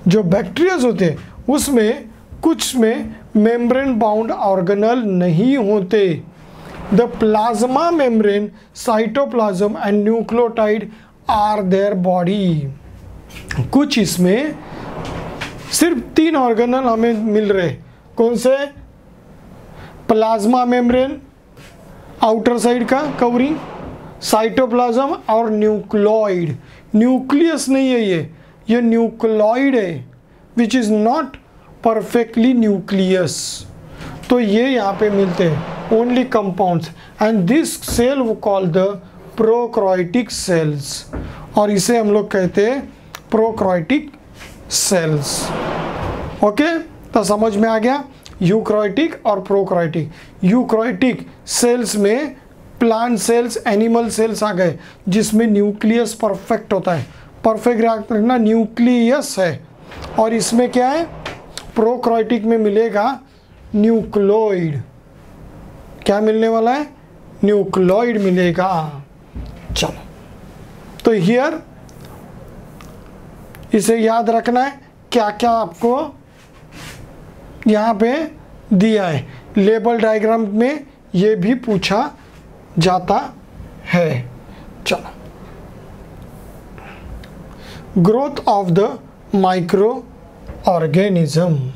जो बैक्टीरियाज होते हैं उसमें कुछ में मेम्ब्रेन बाउंड ऑर्गेनल नहीं होते. The plasma membrane, cytoplasm and nucleotide are their body. कुछ इसमें सिर्फ 3 ऑर्गेनल हमें मिल रहे. कौन से? प्लाज्मा मेम्ब्रेन आउटर साइड का कवरिंग, साइटोप्लाज्म और न्यूक्लियोइड. न्यूक्लियस नहीं है ये न्यूक्लियोइड है, which is not perfectly nucleus. तो ये यहाँ पे मिलते हैं only compounds, and this cell वो कॉल द प्रोकैरियोटिक सेल्स, और इसे हम लोग कहते हैं प्रोकैरियोटिक सेल्स. ओके, तो समझ में आ गया यूकैरियोटिक और प्रोकैरियोटिक. यूकैरियोटिक सेल्स में प्लांट सेल्स, एनिमल सेल्स आ गए, जिसमें न्यूक्लियस परफेक्ट होता है. परफेक्ट रखना, न्यूक्लियस है. और इसमें क्या है? प्रोकैरियोटिक में मिलेगा न्यूक्लियोइड. क्या मिलने वाला है? न्यूक्लियोइड मिलेगा. चलो, तो हियर इसे याद रखना है, क्या क्या आपको यहाँ पे दिया है. लेबल डायग्राम में ये भी पूछा जाता है. चलो, growth of the micro organism.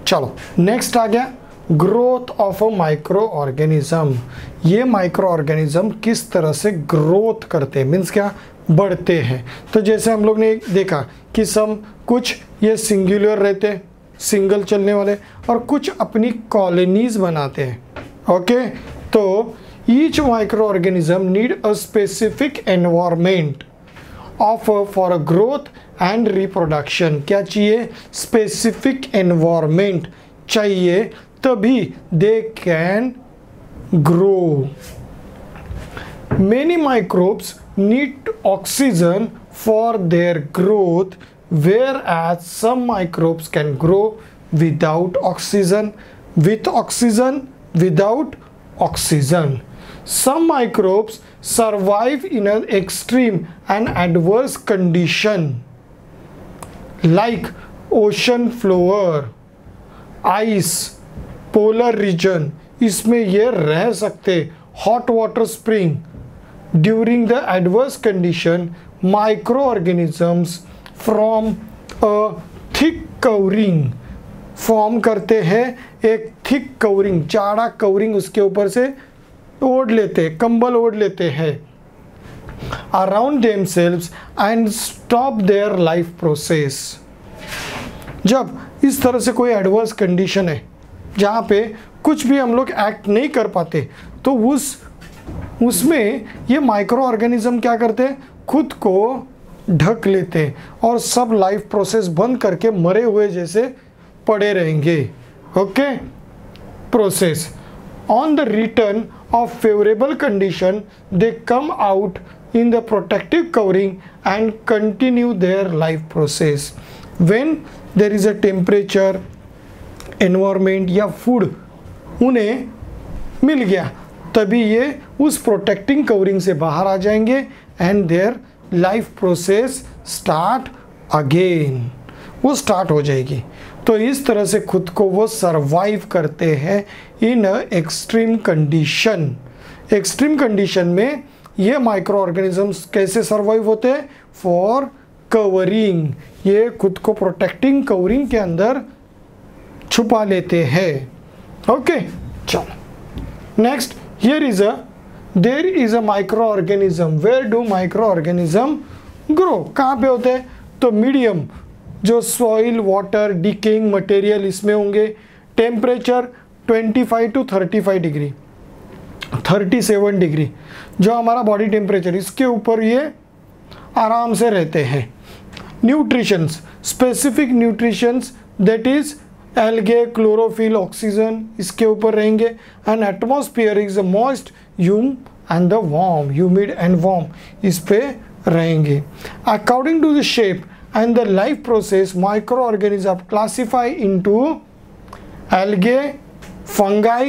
चलो नेक्स्ट आ गया growth of a micro organism. ये माइक्रो ऑर्गेनिज्म किस तरह से ग्रोथ करते हैं, मीन्स क्या, बढ़ते हैं. तो जैसे हम लोग ने देखा कि कुछ ये सिंगुलर रहते हैं, सिंगल चलने वाले, और कुछ अपनी कॉलोनीज बनाते हैं. ओके, तो each micro organism need a specific environment of for a growth and reproduction. क्या चाहिए? स्पेसिफिक एनवायरनमेंट चाहिए, तभी they can grow. Many microbes need oxygen for their growth, whereas some microbes can grow without oxygen, with oxygen, without oxygen. Some microbes survive in an extreme and adverse condition like ocean floor, ice, polar region, इसमें ये रह सकते। hot water spring, during the adverse condition microorganisms from a thick covering form करते हैं एक थिक कवरिंग, चाड़ा कवरिंग उसके ऊपर से ओढ़ लेते, कंबल ओढ़ लेते हैं around themselves and stop there life process. जब इस तरह से कोई एडवर्स कंडीशन है जहाँ पे कुछ भी हम लोग एक्ट नहीं कर पाते, तो उसमें ये माइक्रो ऑर्गेनिज्म क्या करते हैं? खुद को ढक लेते और सब लाइफ प्रोसेस बंद करके मरे हुए जैसे पड़े रहेंगे। Okay, process on the return of favourable condition they come out in the protective covering and continue their life process. When there is a temperature, environment या फूड उन्हें मिल गया, तभी ये उस प्रोटेक्टिंग कवरिंग से बाहर आ जाएंगे and there life process start again, वो स्टार्ट हो जाएगी। तो इस तरह से खुद को वो सरवाइव करते हैं in extreme condition. Extreme condition में ये माइक्रो ऑर्गेनिजम्स कैसे सरवाइव होते हैं? फॉर कवरिंग, ये खुद को प्रोटेक्टिंग कवरिंग के अंदर छुपा लेते हैं। ओके, चलो next, there is a micro organism. Where do micro organism grow? कहाँ पे होते हैं? तो मीडियम, जो सॉइल, वाटर, डिकेइंग मटेरियल इसमें होंगे। टेम्परेचर 25 to 35 डिग्री, 37 डिग्री जो हमारा बॉडी टेम्परेचर, इसके ऊपर ये आराम से रहते हैं। Nutritions, specific nutritions that is algae, chlorophyll, oxygen, इसके ऊपर रहेंगे। And atmosphere is moist, humid and the warm, humid and warm, इस पे रहेंगे। According to the shape and the life process, microorganisms classify into algae, fungi,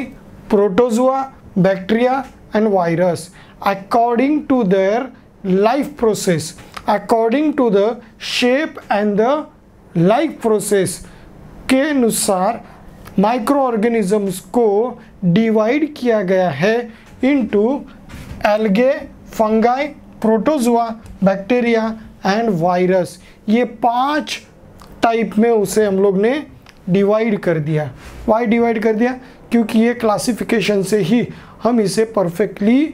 protozoa, bacteria and virus according to their life process, according to the shape and the life process के अनुसार माइक्रोऑर्गेनिजम्स को डिवाइड किया गया है into algae, fungi, protozoa, bacteria and virus. ये 5 टाइप में उसे हम लोग ने डिवाइड कर दिया। वाई डिवाइड कर दिया? क्योंकि ये क्लासिफिकेशन से ही हम इसे परफेक्टली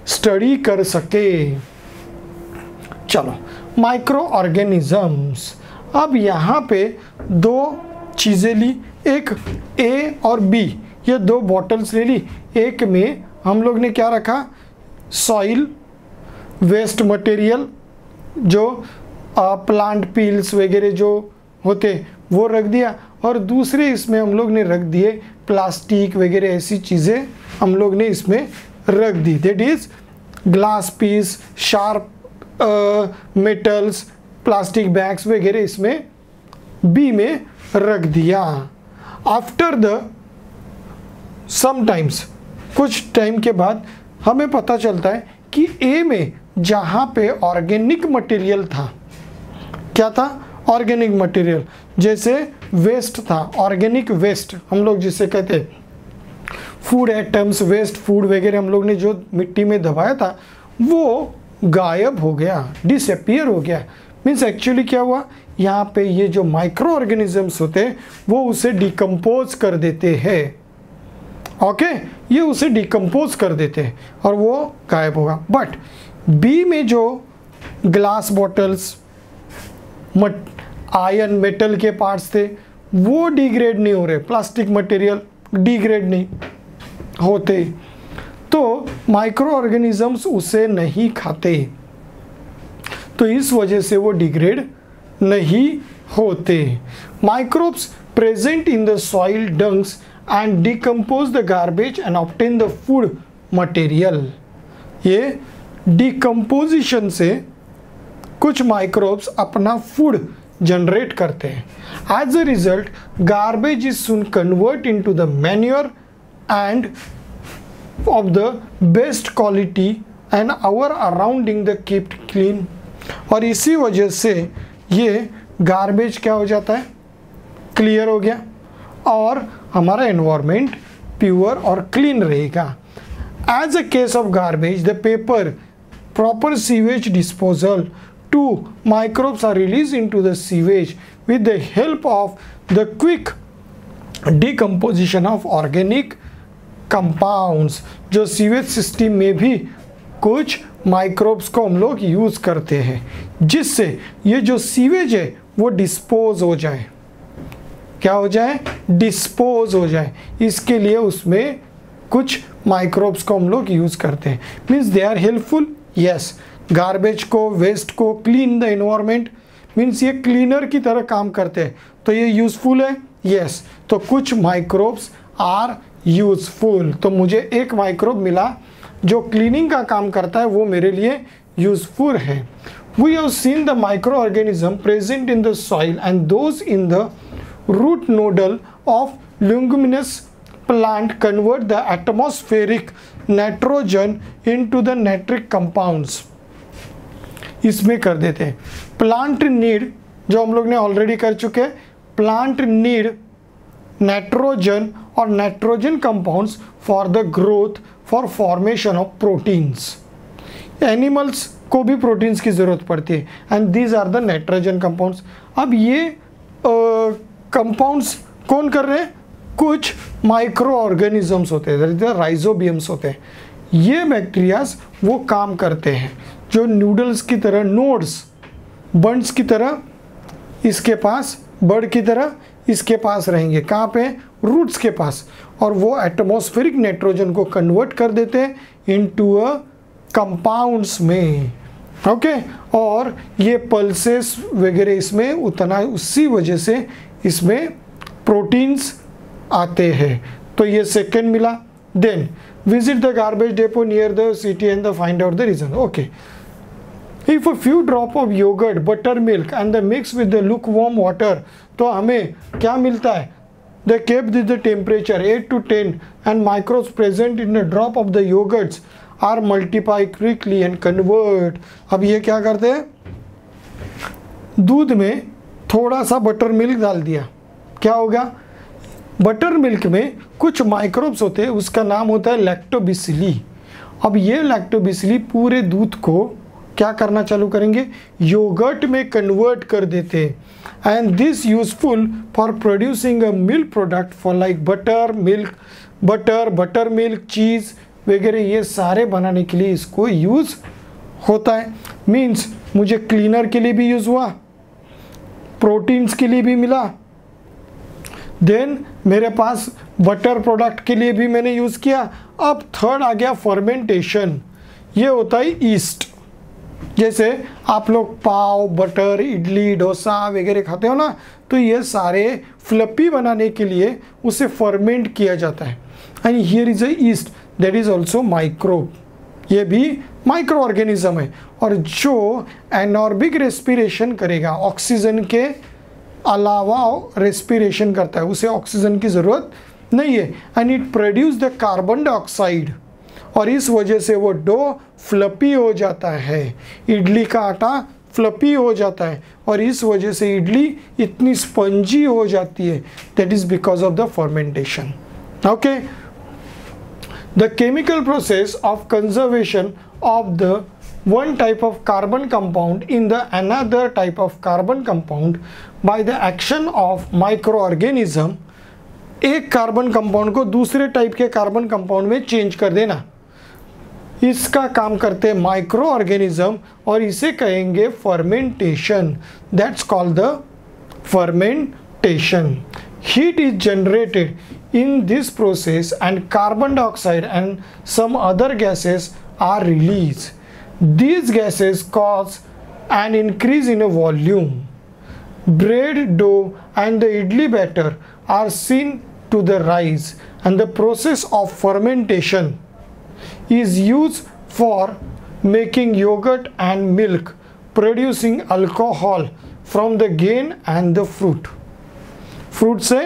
स्टडी कर सके। चलो, माइक्रो ऑर्गेनिजम्स। अब यहाँ पे 2 चीज़ें ली, एक ए और बी, ये 2 बॉटल्स ले ली। एक में हम लोग ने क्या रखा? सॉइल, वेस्ट मटेरियल, जो प्लांट पील्स वगैरह जो होते वो रख दिया, और दूसरे इसमें हम लोग ने रख दिए प्लास्टिक वगैरह, ऐसी चीज़ें हम लोग ने इसमें रख दी। That is glass piece, sharp metals, plastic bags वगैरह इसमें बी में रख दिया। आफ्टर द समटाइम्स, कुछ टाइम के बाद हमें पता चलता है कि ए में जहाँ पे ऑर्गेनिक मटेरियल था, क्या था? ऑर्गेनिक मटेरियल, जैसे वेस्ट था, ऑर्गेनिक वेस्ट हम लोग जिसे कहते हैं, फूड आइटम्स, वेस्ट फूड वगैरह हम लोग ने जो मिट्टी में दबाया था वो गायब हो गया, डिसअपियर हो गया। मीन्स एक्चुअली क्या हुआ? यहाँ पे ये जो माइक्रो ऑर्गेनिजम्स होते हैं वो उसे डिकम्पोज कर देते हैं। ओके, ये उसे डिकम्पोज कर देते हैं और वो गायब होगा। बट बी में जो ग्लास बॉटल्स, आयरन, मेटल के पार्ट्स थे वो डिग्रेड नहीं हो रहे, प्लास्टिक मटेरियल डिग्रेड नहीं होते, तो माइक्रो ऑर्गेनिजम्स उसे नहीं खाते, तो इस वजह से वो डिग्रेड नहीं होते। Microbes present in the soil dungs and decompose the garbage and obtain the food material. ये डिकम्पोजिशन से कुछ माइक्रोब्स अपना फूड जनरेट करते हैं। As a result garbage is soon convert into the manure and of the best quality and our surrounding the kept clean. और इसी वजह से ये गार्बेज क्या हो जाता है, क्लियर हो गया और हमारा एनवायरनमेंट प्योर और क्लीन रहेगा। As a case of garbage the paper proper sewage disposal, 2 microbes are released into the sewage with the help of the quick decomposition of organic compounds। जो सीवेज सिस्टम में भी कुछ माइक्रोब्स को हम लोग यूज करते हैं जिससे ये जो सीवेज है वो डिस्पोज हो जाए। क्या हो जाए, डिस्पोज हो जाए। इसके लिए उसमें कुछ माइक्रोब्स को हम लोग यूज करते हैं। Means they are helpful. Yes, garbage को, वेस्ट को क्लीन द एनवायरनमेंट, मीन्स ये क्लीनर की तरह काम करते हैं, तो ये यूजफुल है। यस, तो कुछ माइक्रोब्स आर यूजफुल। तो मुझे एक माइक्रोब मिला जो क्लीनिंग का काम करता है, वो मेरे लिए यूजफुल है। We have seen the micro organism present in the soil and those in the root nodal of luminous plant convert the atmospheric nitrogen into the nitric compounds। इसमें कर देते हैं। प्लांट नीड, जो हम लोग ने ऑलरेडी कर चुके हैं, प्लांट नीड नाइट्रोजन और nitrogen compounds for the growth for formation of proteins. Animals को भी प्रोटीन्स की जरूरत पड़ती है and these are the nitrogen compounds. अब ये कंपाउंड्स कौन कर रहे हैं, कुछ माइक्रो ऑर्गेनिजम्स होते हैं, राइजोबियम्स होते हैं। ये बैक्टीरियाज वो काम करते हैं जो नूडल्स की तरह, नोड्स, बंड्स की तरह इसके पास, बर्ड की तरह इसके पास रहेंगे। कहाँ पे, रूट्स के पास। और वो एटमॉस्फेरिक नाइट्रोजन को कन्वर्ट कर देते हैं इनटू अ कंपाउंड्स में। ओके, और ये पल्सेस वगैरह इसमें उतना, उसी वजह से इसमें प्रोटीन्स आते हैं। तो ये सेकंड मिला। Then visit the garbage depot near the city and the find out the reason. Okay, if a few drop of yogurt, butter milk and the mix with the lukewarm water, तो हमें क्या मिलता है, the kept with the temperature 8 to 10 and microbes present in the drop of the yogurts are multiply quickly and convert. अब ये क्या करते हैं, दूध में थोड़ा सा बटर मिल्क डाल दिया, क्या होगा, बटर मिल्क में कुछ माइक्रोब्स होते हैं, उसका नाम होता है लैक्टोबिसिली। अब ये लैक्टोबिसिली पूरे दूध को क्या करना चालू करेंगे, योगर्ट में कन्वर्ट कर देते हैं and this useful for producing a milk product for like buttermilk, buttermilk, cheese वगैरह, ये सारे बनाने के लिए इसको यूज़ होता है। मीन्स मुझे क्लीनर के लिए भी यूज़ हुआ, प्रोटीन्स के लिए भी मिला, देन मेरे पास बटर प्रोडक्ट के लिए भी मैंने यूज़ किया। अब थर्ड आ गया फर्मेंटेशन। ये होता है ईस्ट। जैसे आप लोग पाव, बटर, इडली, डोसा वगैरह खाते हो ना, तो ये सारे फ्लपी बनाने के लिए उसे फर्मेंट किया जाता है। And here is a east that is also microbe. ये भी माइक्रो ऑर्गेनिज्म है और जो एनॉर्बिक रेस्पिरेशन करेगा, ऑक्सीजन के अलावा रेस्पिरेशन करता है, उसे ऑक्सीजन की ज़रूरत नहीं है। And it produce the carbon dioxide और इस वजह से वो डो फ्लपी हो जाता है। इडली का आटा फ्लपी हो जाता है और इस वजह से इडली इतनी स्पंजी हो जाती है। That is because of the fermentation. Okay, the chemical process of conservation of the one type of carbon compound in the another type of carbon compound by the action of microorganism, एक कार्बन कंपाउंड को दूसरे टाइप के कार्बन कंपाउंड में चेंज कर देना, इसका काम करते हैं माइक्रो ऑर्गेनिज्म और इसे कहेंगे fermentation. That's called the fermentation. Heat is generated in this process and carbon dioxide and some other gases are release. These gases cause an increase in a volume. bread dough and the idli batter are seen to the rise, and the process of fermentation is used for making yogurt and milk, producing alcohol from the grain and the fruit. Fruit से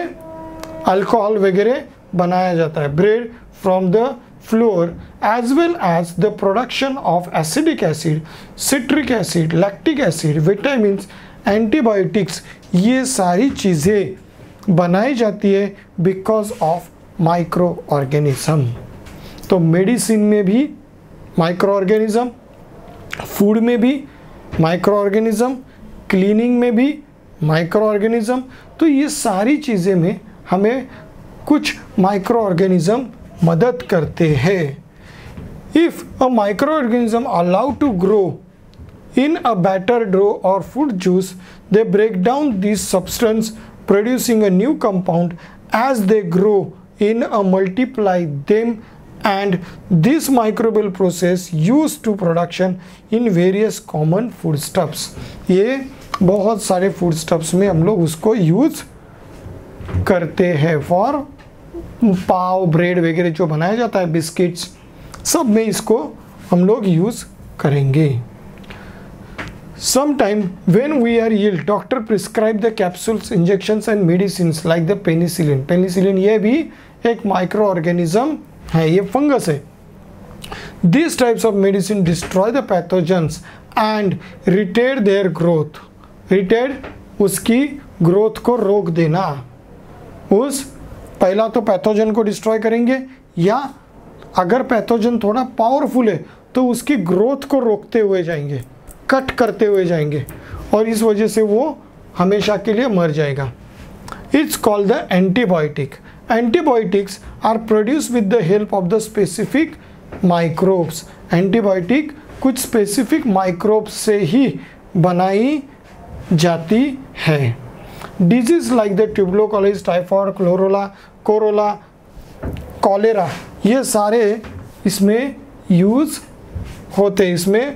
अल्कोहल वगैरह बनाया जाता है. Bread from the floor as well as the production of acetic acid, citric acid, lactic acid, vitamins, antibiotics, ये सारी चीज़ें बनाई जाती है because of माइक्रो ऑर्गेनिज्म. तो मेडिसिन में भी माइक्रो ऑर्गेनिज्म, फूड में भी माइक्रो ऑर्गेनिज्म, क्लीनिंग में भी माइक्रो ऑर्गेनिज्म. तो ये सारी चीज़ें में हमें कुछ माइक्रो ऑर्गेनिज्म मदद करते हैं. If a microorganism allowed to grow in a batter dough or fruit juice, they break down this substance, producing a new compound. As they grow in a multiply them, and this microbial process used to production in various common foodstuffs. ये बहुत सारे foodstuffs में हम लोग उसको यूज करते हैं. फॉर पाव, ब्रेड वगैरह जो बनाया जाता है, बिस्किट्स, सब में इसको हम लोग यूज करेंगे. Sometime when we are ill, doctor prescribe the capsules, injections and medicines like the penicillin. Penicillin ये भी एक माइक्रो ऑर्गेनिज्म है, ये फंगस है. These types of medicine destroy the pathogens and retard their growth. Retard उसकी ग्रोथ को रोक देना. उस पहला तो पैथोजन को डिस्ट्रॉय करेंगे, या अगर पैथोजन थोड़ा पावरफुल है तो उसकी ग्रोथ को रोकते हुए जाएंगे, कट करते हुए जाएंगे, और इस वजह से वो हमेशा के लिए मर जाएगा. It's called the antibiotic. Antibiotics are produce with the help of the specific microbes. Antibiotic कुछ स्पेसिफिक माइक्रोब्स से ही बनाई जाती है. Disease like the tuberculosis, typhoid, corolla, cholera, ये सारे इसमें यूज़ होते हैं. इसमें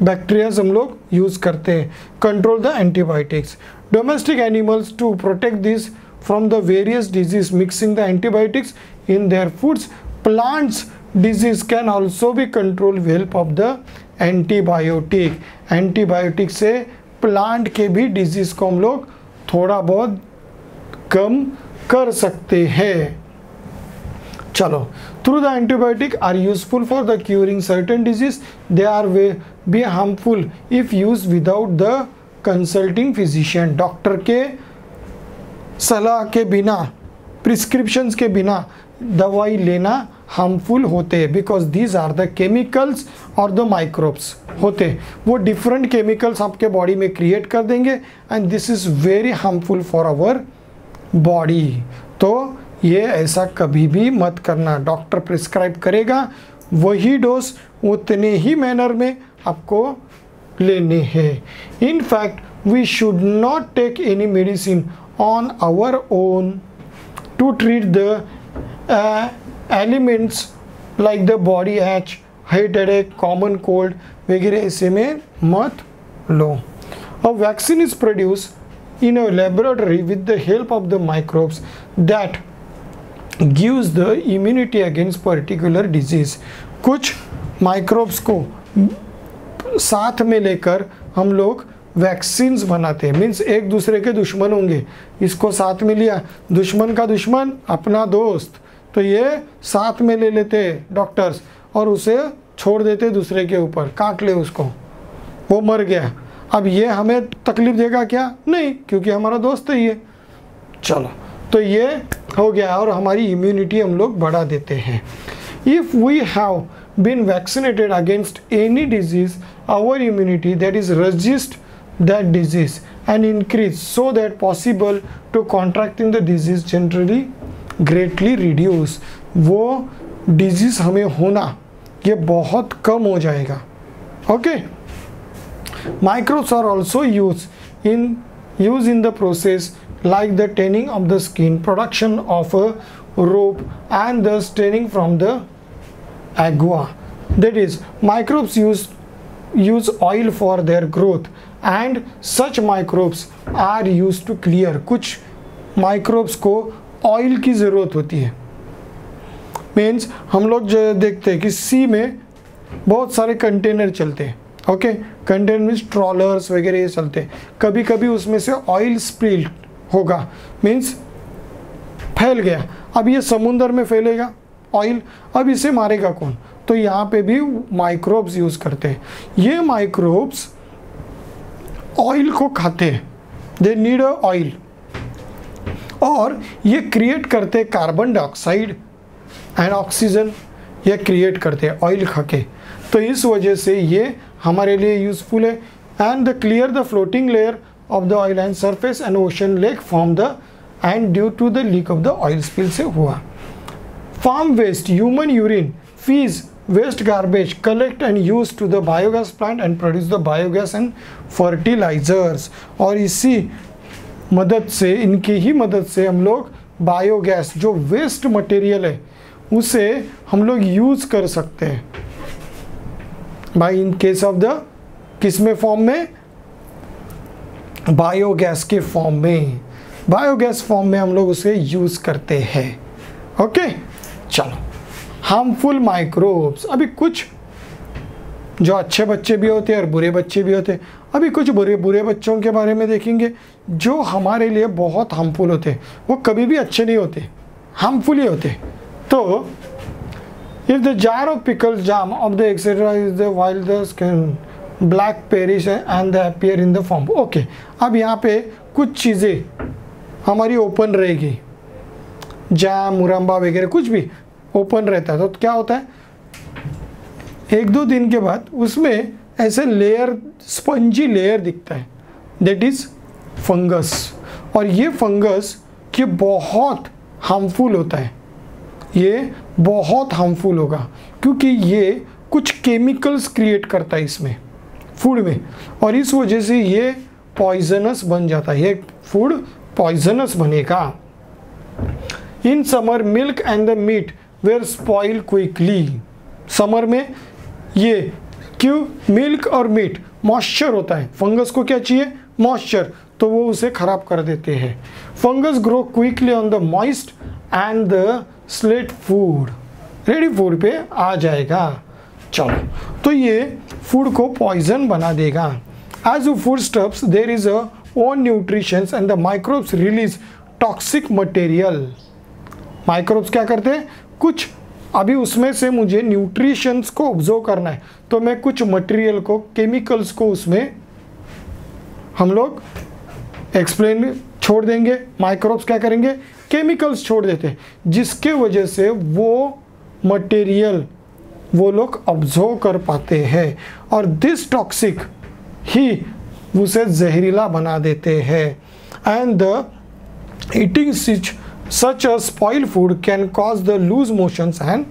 बैक्टीरियाज हम लोग यूज़ करते हैं. Control the antibiotics. Domestic animals to protect this from the various disease, mixing the antibiotics in their foods. Plants disease can also be control with help of the antibiotic. Antibiotic से प्लांट के भी डिजीज को हम लोग थोड़ा बहुत कम कर सकते हैं. चलो, through the antibiotic are useful for the curing certain disease. They are be harmful if use without the consulting physician. Doctor के सलाह के बिना, प्रिस्क्रिप्शंस के बिना दवाई लेना हार्मफुल होते हैं, because these are the chemicals और द माइक्रोब्स होते. वो डिफरेंट केमिकल्स आपके बॉडी में क्रिएट कर देंगे, and this is very harmful for our body. तो ये ऐसा कभी भी मत करना. डॉक्टर प्रिस्क्राइब करेगा, वही डोज उतने ही मैनर में आपको लेने हैं. In fact we should not take any medicine on our own to treat the elements like the body ache, head headache, common cold वगैरह ऐसे में मत लो. A vaccine is produce in a laboratory with the help of the microbes that gives the immunity against particular disease. कुछ माइक्रोब्स को साथ में लेकर हम लोग वैक्सीन्स बनाते हैं. मीन्स एक दूसरे के दुश्मन होंगे, इसको साथ में लिया, दुश्मन का दुश्मन अपना दोस्त, तो ये साथ में ले लेते डॉक्टर्स और उसे छोड़ देते दूसरे के ऊपर, काट ले उसको, वो मर गया. अब ये हमें तकलीफ देगा क्या? नहीं, क्योंकि हमारा दोस्त है ये. चलो, तो ये हो गया और हमारी इम्यूनिटी हम लोग बढ़ा देते हैं. If we have been vaccinated against any disease, our immunity that is resist that disease and increase so that possible to contracting the disease generally greatly reduce. वो डिजीज हमें होना ये बहुत कम हो जाएगा. Okay. Microbes are also used in the process like the tanning of the skin, production of a rope, and the staining from the agua. That is, microbes used use oil for their growth and such microbes are used to clear. कुछ माइक्रोब्स को ऑयल की ज़रूरत होती है. मीन्स हम लोग जो देखते हैं कि सी में बहुत सारे कंटेनर चलते हैं. ओके, कंटेनर मीन्स ट्रॉलर्स वगैरह ये चलते हैं. कभी कभी उसमें से ऑयल स्पिल होगा, मीन्स फैल गया. अब ये समुंदर में फैलेगा ऑयल, अब इसे मारेगा कौन? तो यहाँ पे भी माइक्रोब्स यूज़ करते हैं. ये माइक्रोब्स ऑयल को खाते हैं, दे नीड अ ऑयल, और ये क्रिएट करते हैं कार्बन डाइऑक्साइड एंड ऑक्सीजन, ये क्रिएट करते हैं ऑयल खा के. तो इस वजह से ये हमारे लिए यूज़फुल है. And the clear the floating layer of the oil and surface and ocean lake form the and due to the leak of the oil spill से हुआ. Farm waste, human urine, faeces, waste garbage collect and use to the biogas plant and produce the biogas and fertilizers. और इसी मदद से, इनकी ही मदद से हम लोग बायोगैस जो वेस्ट मटेरियल है उसे हम लोग यूज़ कर सकते हैं. By in case of the किस में फॉर्म में? बायोगैस के फॉर्म में. बायोगैस फॉर्म में हम लोग उसे यूज़ करते हैं. ओके, चलो. हार्मफुल माइक्रोब्स, अभी कुछ जो अच्छे बच्चे भी होते हैं और बुरे बच्चे भी होते हैं. अभी कुछ बुरे बच्चों के बारे में देखेंगे जो हमारे लिए बहुत हार्मफुल होते हैं. वो कभी भी अच्छे नहीं होते, हार्मफुल ही होते. तो if the jar of pickles jam of the etcetera is the while the skin black perish and the appear in the form. Okay, अब यहाँ पे कुछ चीज़ें हमारी ओपन रहेगी, जैम, मुरम्बा वगैरह कुछ भी ओपन रहता है. तो क्या होता है, एक दो दिन के बाद उसमें ऐसे लेयर, स्पंजी लेयर दिखता है, दैट इज फंगस. और ये फंगस ये बहुत हार्मफुल होता है, ये बहुत हार्मफुल होगा क्योंकि ये कुछ केमिकल्स क्रिएट करता है इसमें फूड में, और इस वजह से ये पॉइजनस बन जाता है. ये फूड पॉइजनस बनेगा. In summer milk and the meat were spoil quickly. Summer में ये क्यों? मिल्क और मीट मॉइस्चर होता है, फंगस को क्या चाहिए? मॉइस्चर, तो वो उसे खराब कर देते हैं. Fungus grow quickly on the moist and the slate food. Ready food पे आ जाएगा. चलो, तो ये फूड को पॉइजन बना देगा. As food stuffs there is a own nutritions and the microbes release toxic material. Microbes क्या करते हैं? कुछ अभी उसमें से मुझे न्यूट्रिशंस को ऑब्जर्व करना है, तो मैं कुछ मटेरियल को, केमिकल्स को उसमें हम लोग एक्सप्लेन छोड़ देंगे. माइक्रोब्स क्या करेंगे? केमिकल्स छोड़ देते हैं, जिसके वजह से वो मटेरियल वो लोग ऑब्जर्व कर पाते हैं, और दिस टॉक्सिक ही उसे जहरीला बना देते हैं. And the eating such a spoiled food can cause the loose motions and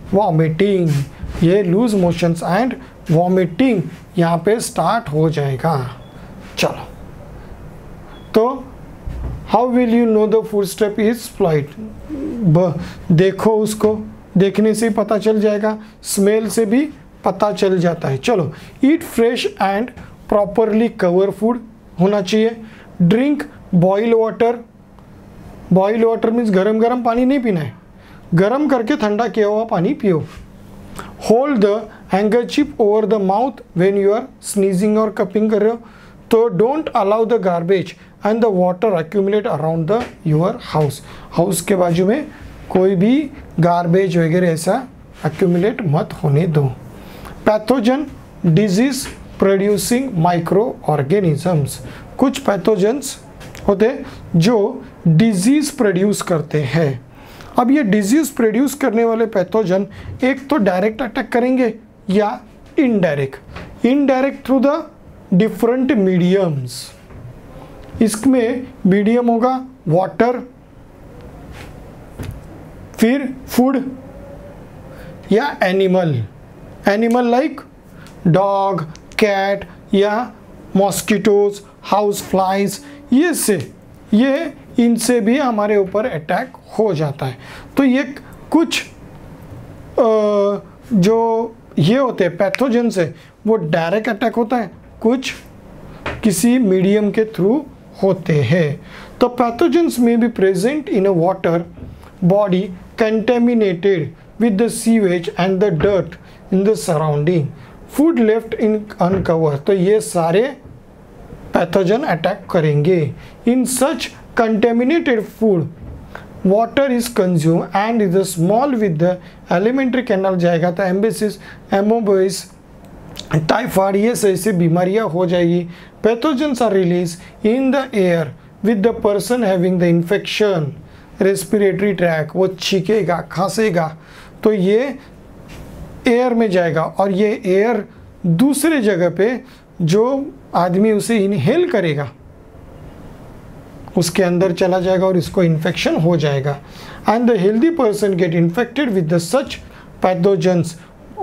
vomiting. ये loose motions and vomiting यहाँ पे start हो जाएगा. चलो, तो how will you know the food step is spoiled? देखो, उसको देखने से पता चल जाएगा, स्मेल से भी पता चल जाता है. चलो, eat fresh and properly cover food होना चाहिए. drink boil water. Boil water means गरम गरम पानी नहीं पीना है, गरम करके ठंडा किया हुआ पानी पियो. Hold the handkerchief over the mouth when you are sneezing और कपिंग कर रहे हो. तो don't allow the garbage and the water accumulate around the your house. House के बाजू में कोई भी गार्बेज वगैरह ऐसा एक्यूमुलेट मत होने दो. Pathogen disease producing micro organisms. कुछ पैथोजेंस होते हैं जो डिजीज़ प्रोड्यूस करते हैं. अब ये डिजीज़ प्रोड्यूस करने वाले पैथोजन एक तो डायरेक्ट अटैक करेंगे या indirect. Indirect through the different mediums. इसमें मीडियम होगा वाटर, फिर फूड या animal. Animal like dog, cat या मॉस्किटोज, हाउस फ्लाइज, ये इनसे भी हमारे ऊपर अटैक हो जाता है. तो ये कुछ जो ये होते हैं पैथोजन से, वो डायरेक्ट अटैक होता है, कुछ किसी मीडियम के थ्रू होते हैं। तो pathogens may be present in a water body contaminated with the sewage and the dirt in the surrounding, food left in uncover. तो ये सारे पैथोजन अटैक करेंगे। In such contaminated food water is consume and is small with the alimentary canal जाएगा तो एम्बेसिस, एमोबोइस, टाइफाइड, ये ऐसी बीमारियां हो जाएगी। Pathogens are release in the air with the person having the infection, respiratory tract, वो छींकेगा, खांसेगा, तो ये एयर में जाएगा और ये एयर दूसरे जगह पे जो आदमी उसे इनहेल करेगा उसके अंदर चला जाएगा और इसको इन्फेक्शन हो जाएगा। And the healthy person get infected with the such pathogens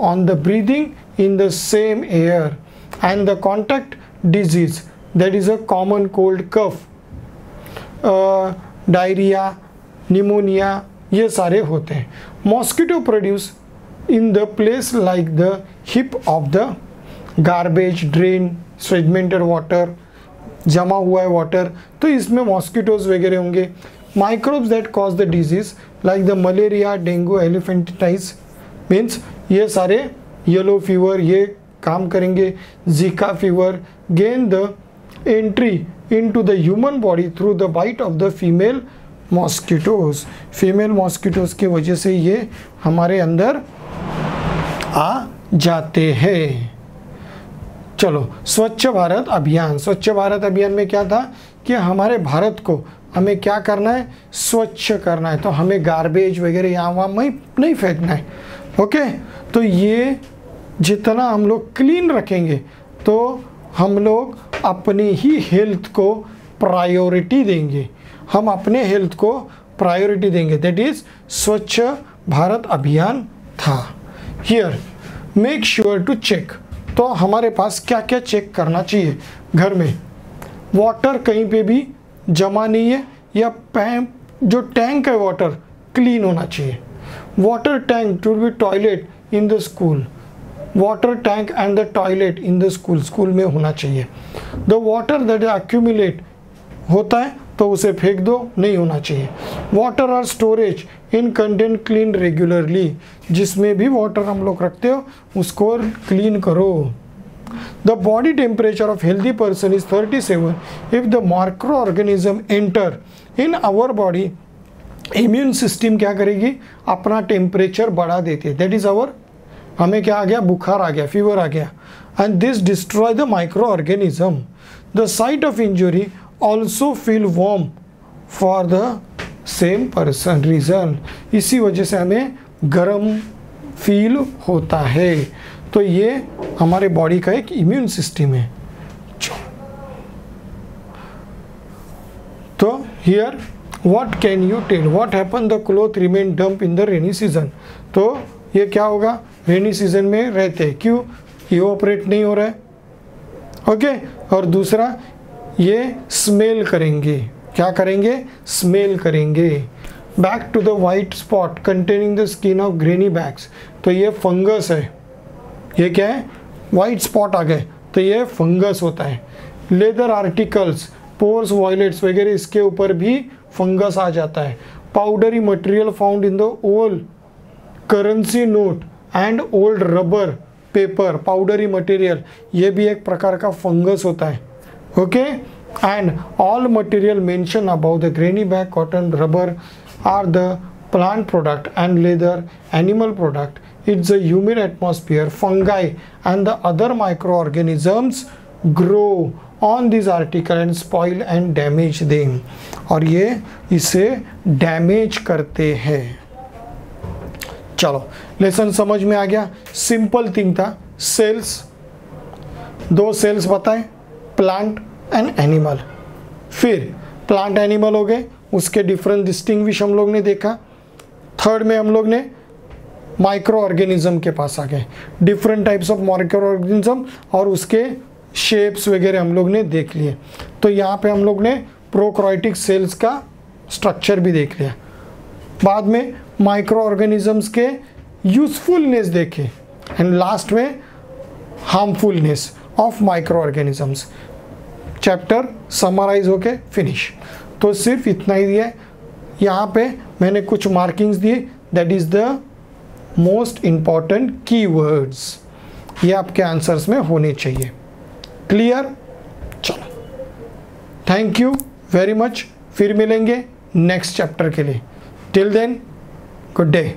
on the breathing in the same air and the contact disease, that is a common cold, cough, diarrhea, pneumonia, ये सारे होते हैं। Mosquito produce in the place like the hip of the garbage drain, segmented water, जमा हुआ है वाटर, तो इसमें मॉस्किटोज वगैरह होंगे। Microbes that cause the disease like the malaria, dengue, elephantitis, means ये सारे येलो फीवर ये काम करेंगे, Zika fever, gain the entry into the human body through the bite of the female mosquitoes. Female mosquitoes की वजह से ये हमारे अंदर आ जाते हैं। चलो, स्वच्छ भारत अभियान। स्वच्छ भारत अभियान में क्या था कि हमारे भारत को हमें क्या करना है, स्वच्छ करना है। तो हमें गार्बेज वगैरह यहाँ वहाँ नहीं फेंकना है। ओके, तो ये जितना हम लोग क्लीन रखेंगे तो हम लोग अपनी ही हेल्थ को प्रायोरिटी देंगे, हम अपने हेल्थ को प्रायोरिटी देंगे। दैट इज स्वच्छ भारत अभियान था। Here make sure to check, तो हमारे पास क्या क्या चेक करना चाहिए घर में। वाटर कहीं पे भी जमा नहीं है, या जो टैंक है वाटर क्लीन होना चाहिए। Water tank to be toilet in the school, water tank and the toilet in the school, school में होना चाहिए। द वाटर दैट एक्यूमुलेट होता है तो उसे फेंक दो, नहीं होना चाहिए। Water are storage in content clean regularly, जिसमें भी वाटर हम लोग रखते हो उसको क्लीन करो। The body temperature of healthy person is 37। If the micro organism enter in our body, immune system क्या करेगी, अपना टेम्परेचर बढ़ा देती है। दैट इज आवर, हमें क्या आ गया, बुखार आ गया, फीवर आ गया, and this destroy the micro organism. The site of injury also feel warm for the same person reason, इसी वजह से हमें गर्म फील होता है। तो ये हमारे बॉडी का एक इम्यून सिस्टम है। तो here what can you tell what happen the cloth remain damp in the rainy season? तो ये क्या होगा, रेनी सीजन में रहते हैं, क्यों, इवोपरेट नहीं हो रहा है। ओके, और दूसरा ये स्मेल करेंगे, क्या करेंगे, स्मेल करेंगे। Back to the white spot containing the skin of grainy bags, तो ये फंगस है, ये क्या है, वाइट स्पॉट आ गए तो ये फंगस होता है। लेदर आर्टिकल्स, पोर्स, वॉयलेट्स वगैरह, इसके ऊपर भी फंगस आ जाता है। Powdery material found in the old currency note and old rubber paper, powdery material ये भी एक प्रकार का फंगस होता है। Okay, and all material mention about the grainy bag, cotton, rubber are the plant product and leather animal product. It's a humid atmosphere. Fungi and the other microorganisms grow on these articles and spoil and damage them. और ये इसे डैमेज करते हैं। चलो, लेसन समझ में आ गया। सिंपल थिंग था, सेल्स, दो सेल्स बताएं, प्लांट एंड एनिमल। फिर प्लांट एनिमल हो गए, उसके डिफरेंट डिस्टिंग्विश हम लोग ने देखा। थर्ड में हम लोग ने माइक्रो ऑर्गेनिज्म के पास आ गए, different types of micro organism और उसके शेप्स वगैरह हम लोग ने देख लिए। तो यहाँ पे हम लोग ने प्रोकैरियोटिक सेल्स का स्ट्रक्चर भी देख लिया। बाद में माइक्रो ऑर्गेनिजम्स के यूजफुलनेस देखे, एंड लास्ट में harmfulness of micro organisms. Chapter summarise होके फिनिश। तो सिर्फ इतना ही दिया है। यहाँ पे मैंने कुछ मार्किंग्स दिए, that is the most important keywords, ये आपके आंसर्स में होने चाहिए। क्लियर? चलो, थैंक यू वेरी मच, फिर मिलेंगे नेक्स्ट चैप्टर के लिए। Till then, good day.